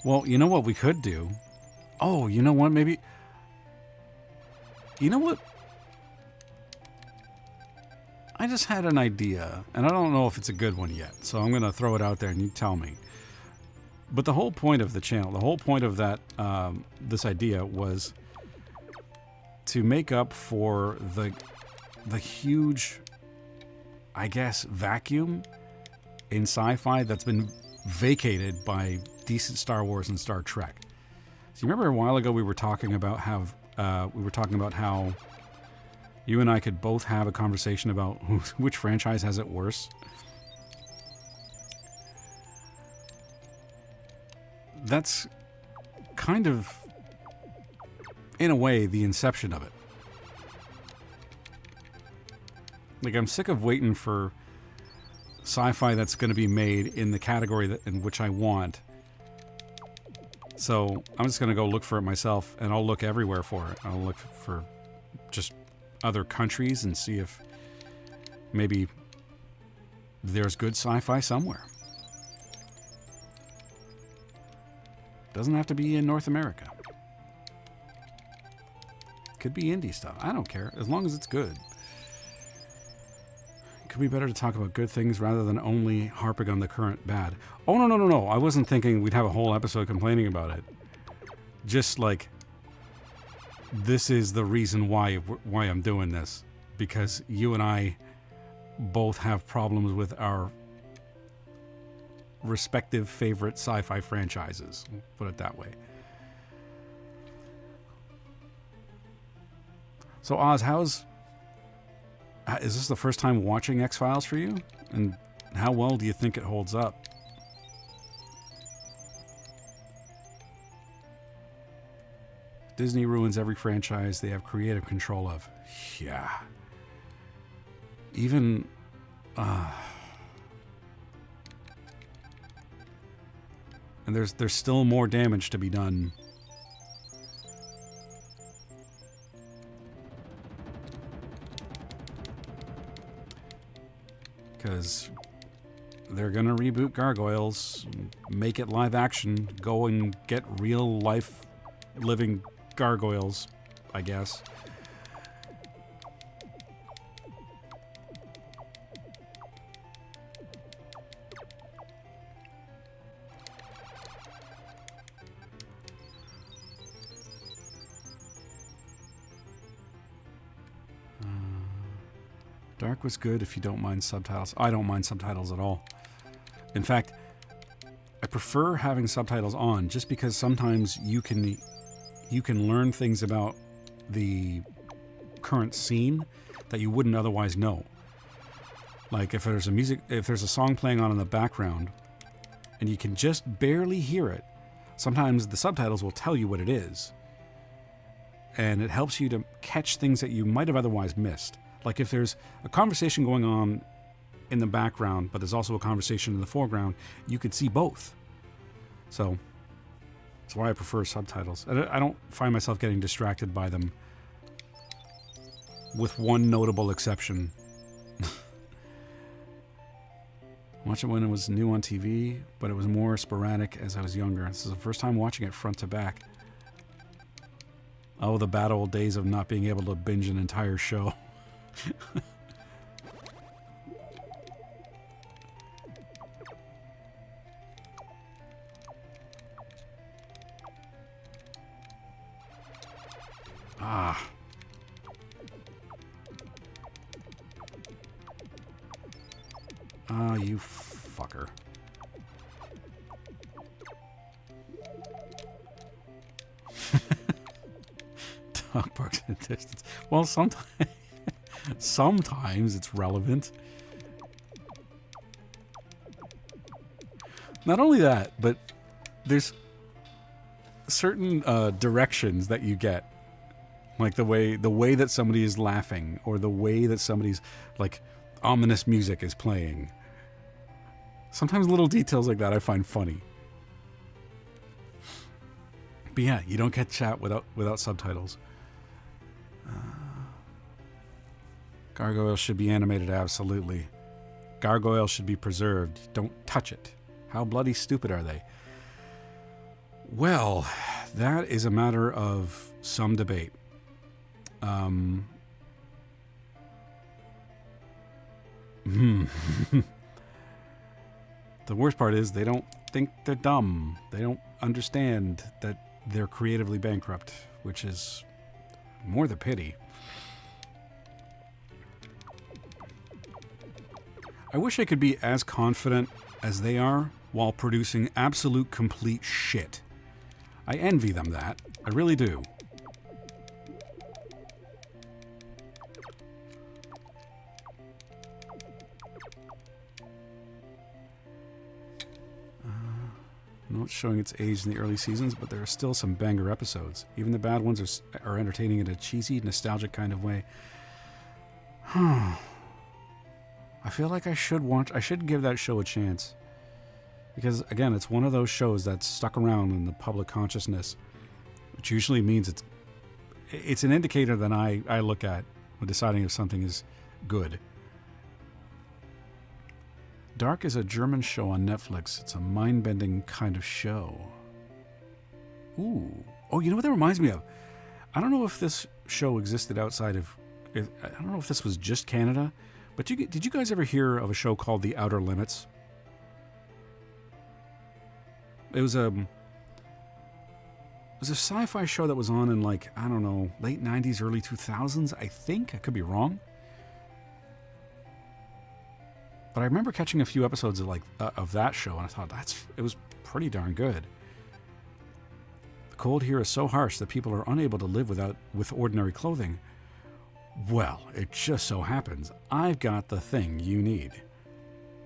Well, you know what we could do? Oh, you know what? Maybe... You know what? I just had an idea, and I don't know if it's a good one yet, so I'm going to throw it out there and you tell me. But the whole point of the channel, the whole point of that, this idea was to make up for the huge, I guess, vacuum in sci-fi that's been vacated by decent Star Wars and Star Trek. So you remember a while ago we were talking about how you and I could both have a conversation about which franchise has it worse? That's kind of, in a way, the inception of it. Like, I'm sick of waiting for sci-fi that's going to be made in the category in which I want. So I'm just going to go look for it myself, and I'll look everywhere for it. I'll look for just other countries and see if maybe there's good sci-fi somewhere. Doesn't have to be in North America. Could be indie stuff. I don't care, as long as it's good. Could be better to talk about good things rather than only harping on the current bad. Oh, no. I wasn't thinking we'd have a whole episode complaining about it. Just like, this is the reason why I'm doing this. Because you and I both have problems with our respective favorite sci-fi franchises. We'll put it that way. So Oz, is this the first time watching X-Files for you? And how well do you think it holds up? Disney ruins every franchise they have creative control of. Yeah. Even... and there's still more damage to be done. Because they're going to reboot Gargoyles, make it live action, go and get real life living gargoyles, I guess. Dark was good if you don't mind subtitles. I don't mind subtitles at all. In fact, I prefer having subtitles on just because sometimes you can learn things about the current scene that you wouldn't otherwise know. Like if there's a song playing on in the background and you can just barely hear it, sometimes the subtitles will tell you what it is. And it helps you to catch things that you might have otherwise missed. Like if there's a conversation going on in the background, but there's also a conversation in the foreground, you could see both. So that's why I prefer subtitles. I don't find myself getting distracted by them, with one notable exception. Watched it when it was new on TV, but it was more sporadic as I was younger. This is the first time watching it front to back. Oh, the bad old days of not being able to binge an entire show. Ah. Ah, you fucker. Dog barks in the distance. Well, sometimes it's relevant. Not only that, but there's certain directions that you get. Like the way that somebody is laughing, or the way that somebody's like ominous music is playing. Sometimes little details like that I find funny. But yeah, you don't get chat without subtitles. Gargoyles should be animated, absolutely. Gargoyles should be preserved. Don't touch it. How bloody stupid are they? Well, that is a matter of some debate. The worst part is they don't think they're dumb. They don't understand that they're creatively bankrupt, which is more the pity. I wish I could be as confident as they are while producing absolute complete shit. I envy them that. I really do. Not showing its age in the early seasons, but there are still some banger episodes. Even the bad ones are entertaining in a cheesy, nostalgic kind of way. I feel like I should give that show a chance. Because, again, it's one of those shows that's stuck around in the public consciousness, which usually means it's an indicator that I look at when deciding if something is good. Dark is a German show on Netflix. It's a mind-bending kind of show. Ooh. Oh, you know what that reminds me of? I don't know if this show existed outside of... I don't know if this was just Canada, but did you guys ever hear of a show called The Outer Limits? It was a sci-fi show that was on in, like, I don't know, late 90s, early 2000s, I think. I could be wrong. But I remember catching a few episodes of that show, and I thought it was pretty darn good. The cold here is so harsh that people are unable to live with ordinary clothing. Well, it just so happens I've got the thing you need.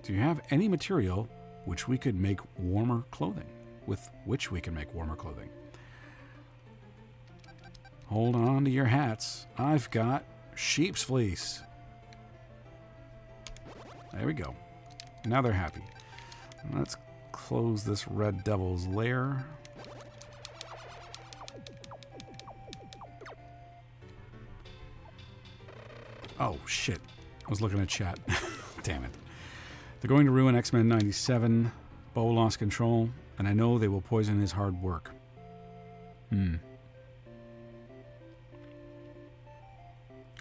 Do you have any material with which we could make warmer clothing? Hold on to your hats. I've got sheep's fleece. There we go. Now they're happy. Let's close this red devil's lair. Oh, shit. I was looking at chat. Damn it. They're going to ruin X-Men 97. Bo lost control, and I know they will poison his hard work.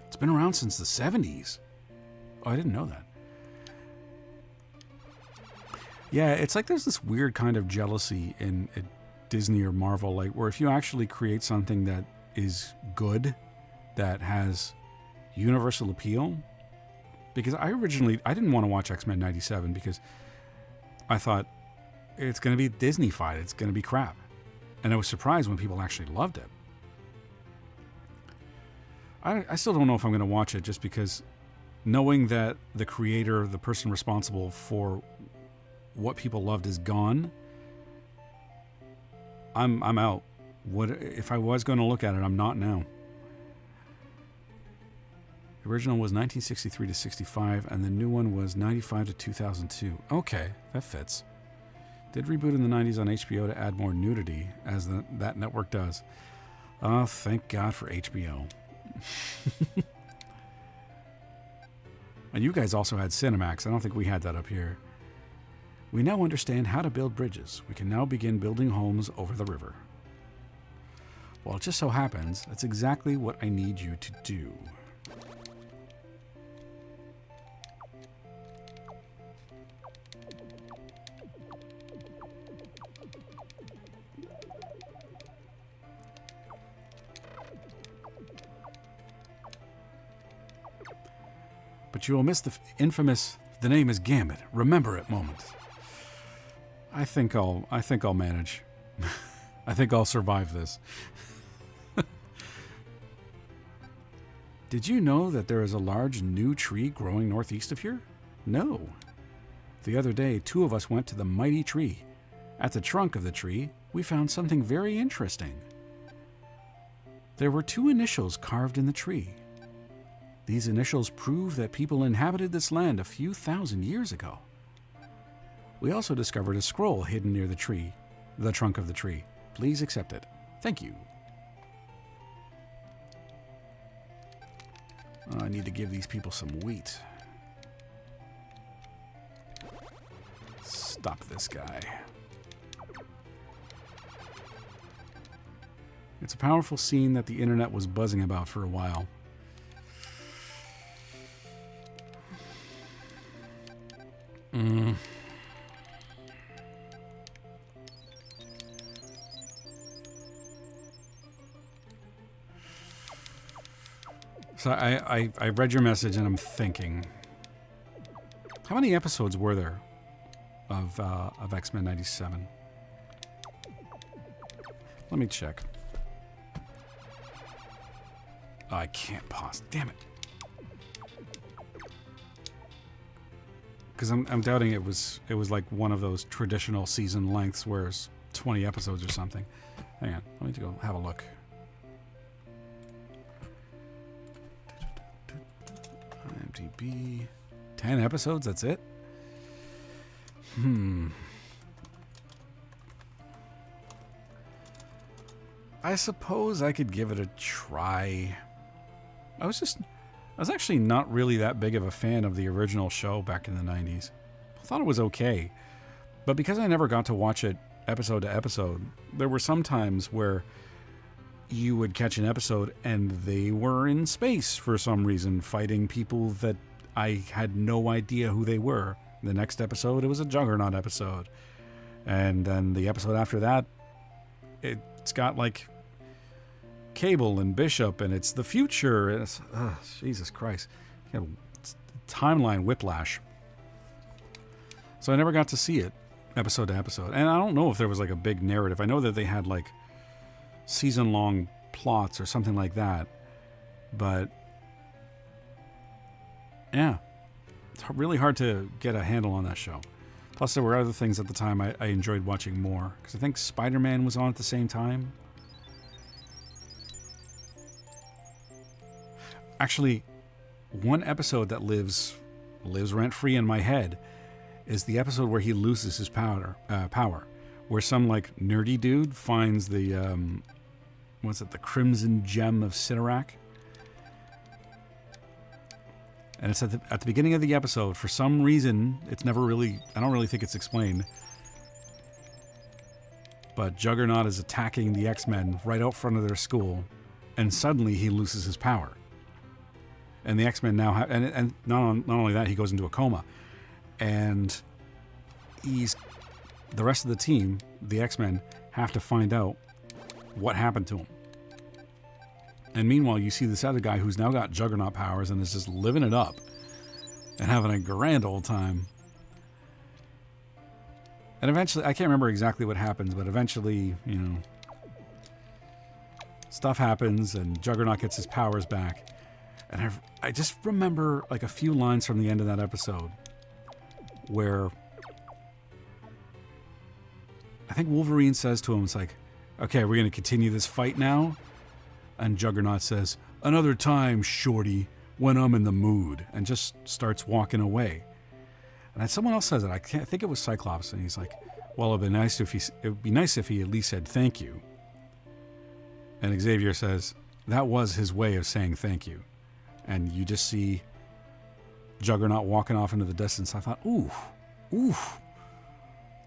It's been around since the 70s. Oh, I didn't know that. Yeah, it's like there's this weird kind of jealousy in Disney or Marvel, like where if you actually create something that is good, that has universal appeal, because I didn't want to watch X-Men 97 because I thought it's going to be Disney-fied, it's going to be crap. And I was surprised when people actually loved it. I still don't know if I'm going to watch it just because knowing that the creator, the person responsible for what people loved is gone, I'm out. What if I was going to look at it? I'm not now. The original was 1963 to 65, and the new one was 95 to 2002. Okay, that fits. Did reboot in the 90s on HBO to add more nudity, as that network does. Oh, thank God for HBO. And you guys also had Cinemax. I don't think we had that up here. We now understand how to build bridges. We can now begin building homes over the river. Well, it just so happens that's exactly what I need you to do. But you will miss the infamous "the name is Gambit, remember it" moment. I think I'll manage. I think I'll survive this. Did you know that there is a large new tree growing northeast of here? No. The other day, 2 of us went to the mighty tree. At the trunk of the tree, we found something very interesting. There were 2 initials carved in the tree. These initials prove that people inhabited this land a few thousand years ago. We also discovered a scroll hidden near the trunk of the tree. Please accept it. Thank you. I need to give these people some wheat. Stop this guy. It's a powerful scene that the internet was buzzing about for a while. So I read your message and I'm thinking, how many episodes were there of X-Men 97? Let me check. Oh, I can't pause. Damn it. Because I'm doubting it was like one of those traditional season lengths where it's 20 episodes or something. Hang on. Let me go have a look. IMDb. 10 episodes? That's it? I suppose I could give it a try. I was actually not really that big of a fan of the original show back in the 90s. I thought it was okay. But because I never got to watch it episode to episode, there were some times where you would catch an episode and they were in space for some reason, fighting people that I had no idea who they were. The next episode, it was a Juggernaut episode. And then the episode after that, it's got like Cable and Bishop, and it's the future. And it's, Jesus Christ. It's timeline whiplash. So I never got to see it episode to episode. And I don't know if there was like a big narrative. I know that they had like season-long plots or something like that. But yeah, it's really hard to get a handle on that show. Plus, there were other things at the time I enjoyed watching more. Because I think Spider-Man was on at the same time. Actually, one episode that lives rent-free in my head is the episode where he loses his power. Where some, like, nerdy dude finds the, the Crimson Gem of Cyttorak. And it's at the beginning of the episode. For some reason, it's never really... I don't really think it's explained. But Juggernaut is attacking the X-Men right out front of their school. And suddenly he loses his power. And the X-Men now have... And not only that, he goes into a coma. And the rest of the team, the X-Men, have to find out what happened to him. And meanwhile, you see this other guy who's now got Juggernaut powers and is just living it up and having a grand old time. And eventually, I can't remember exactly what happens, but eventually, stuff happens and Juggernaut gets his powers back. And I just remember like a few lines from the end of that episode where I think Wolverine says to him, it's like, okay, we're going to continue this fight now. And Juggernaut says, another time, shorty, when I'm in the mood, and just starts walking away. And then someone else says it. I think it was Cyclops, and he's like, well, it would be nice if he at least said thank you. And Xavier says, that was his way of saying thank you. And you just see Juggernaut walking off into the distance. I thought, ooh,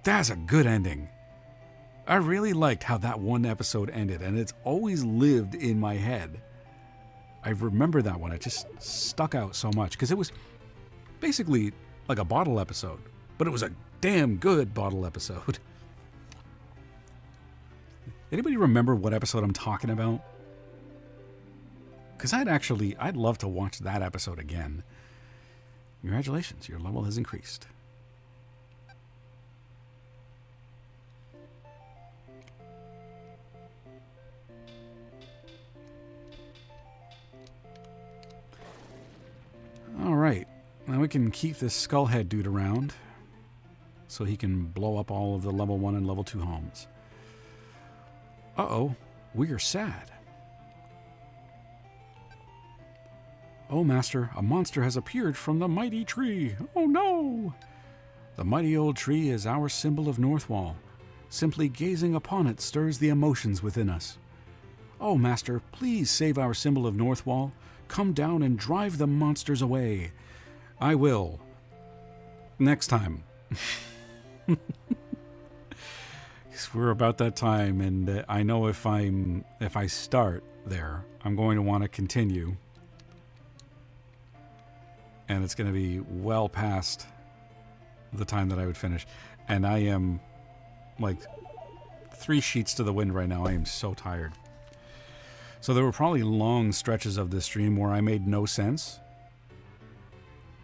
that's a good ending. I really liked how that one episode ended, and it's always lived in my head. I remember that one. It just stuck out so much, because it was basically like a bottle episode, but it was a damn good bottle episode. Anybody remember what episode I'm talking about? Because I'd love to watch that episode again. Congratulations, your level has increased. All right, now we can keep this Skullhead dude around so he can blow up all of the level 1 and level 2 homes. Uh-oh, we are sad. Oh, Master, a monster has appeared from the mighty tree. Oh, no! The mighty old tree is our symbol of Northwall. Simply gazing upon it stirs the emotions within us. Oh, Master, please save our symbol of Northwall. Come down and drive the monsters away. I will. Next time. We're about that time, and I know if I start there, I'm going to want to continue. And it's going to be well past the time that I would finish. And I am like 3 sheets to the wind right now. I am so tired. So there were probably long stretches of this stream where I made no sense.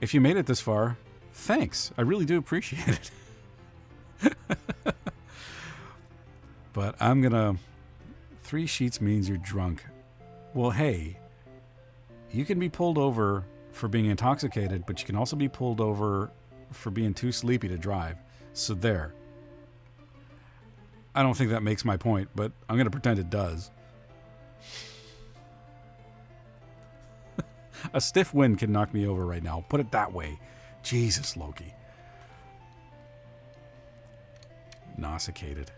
If you made it this far, thanks. I really do appreciate it. But I'm going to 3 sheets means you're drunk. Well, hey, you can be pulled over for being intoxicated, but you can also be pulled over for being too sleepy to drive. So there. I don't think that makes my point, but I'm going to pretend it does. A stiff wind can knock me over right now. Put it that way. Jesus, Loki. Nausecated.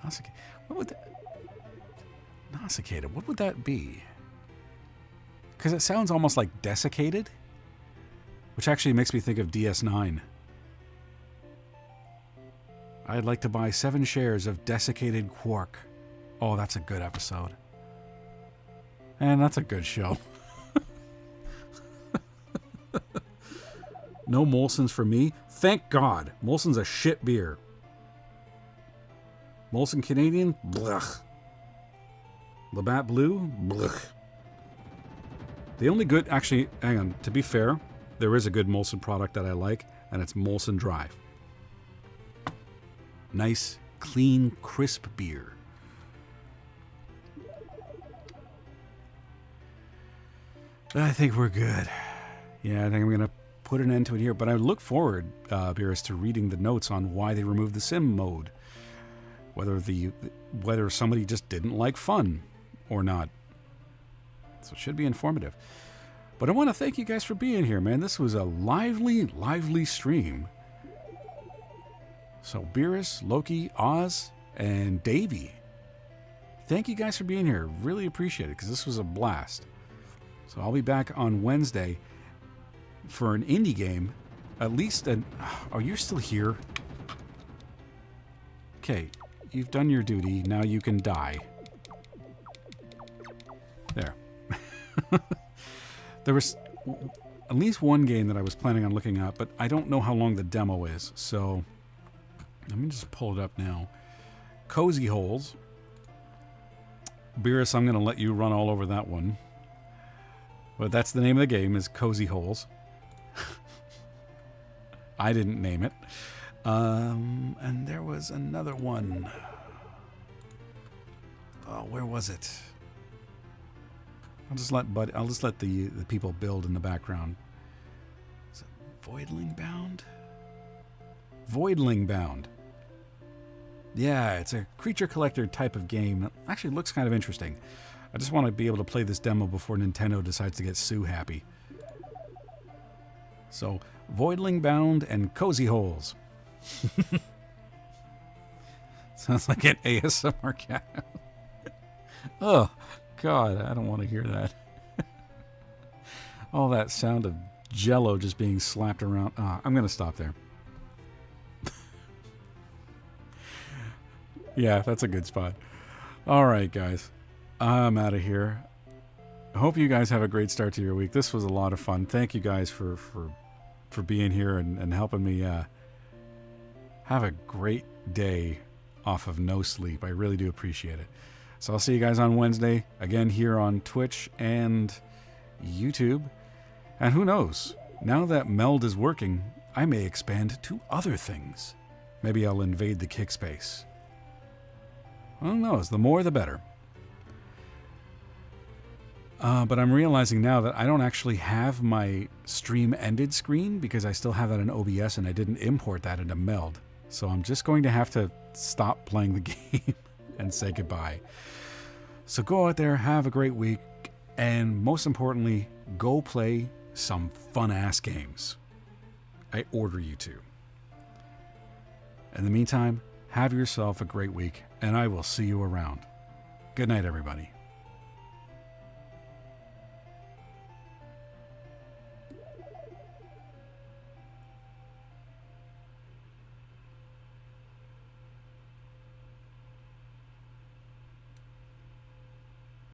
What would that... Nausecated. What would that be? Because it sounds almost like desiccated, which actually makes me think of DS9. I'd like to buy 7 shares of desiccated quark. Oh, that's a good episode. And that's a good show. No Molson's for me. Thank God. Molson's a shit beer. Molson Canadian? Blech. Labatt Blue? Blech. The only good... Actually, hang on. To be fair, there is a good Molson product that I like, and it's Molson Dry. Nice, clean, crisp beer. I think we're good. Yeah, I think I'm going to put an end to it here. But I look forward, Beerus, to reading the notes on why they removed the sim mode. Whether somebody just didn't like fun or not. So it should be informative. But I want to thank you guys for being here, man. This was a lively, lively stream. So Beerus, Loki, Oz, and Davey, thank you guys for being here. Really appreciate it, because this was a blast. So I'll be back on Wednesday for an indie game. At least oh, you're still here? Okay, you've done your duty. Now you can die. There. There was at least one game that I was planning on looking at, but I don't know how long the demo is, so let me just pull it up now. Cozy Holes. Beerus, I'm going to let you run all over that one. But that's the name of the game, is Cozy Holes. I didn't name it. And there was another one. Oh, where was it? I'll just let the people build in the background. Is it Voidling Bound? Voidling Bound. Yeah, it's a creature collector type of game. It actually looks kind of interesting. I just want to be able to play this demo before Nintendo decides to get Sue happy. So, Voidling Bound and Cozy Holes. Sounds like an ASMR cat. Oh, God, I don't want to hear that. All that sound of Jello just being slapped around. I'm going to stop there. Yeah, that's a good spot. All right, guys. I'm out of here. I hope you guys have a great start to your week. This was a lot of fun. Thank you guys for being here and helping me have a great day off of no sleep. I really do appreciate it. So I'll see you guys on Wednesday, again here on Twitch and YouTube. And who knows, now that Meld is working, I may expand to other things. Maybe I'll invade the kick space. Who knows, the more the better. But I'm realizing now that I don't actually have my stream ended screen because I still have that in OBS and I didn't import that into Meld. So I'm just going to have to stop playing the game and say goodbye. So go out there, have a great week, and most importantly, go play some fun-ass games. I order you to. In the meantime, have yourself a great week, and I will see you around. Good night, everybody.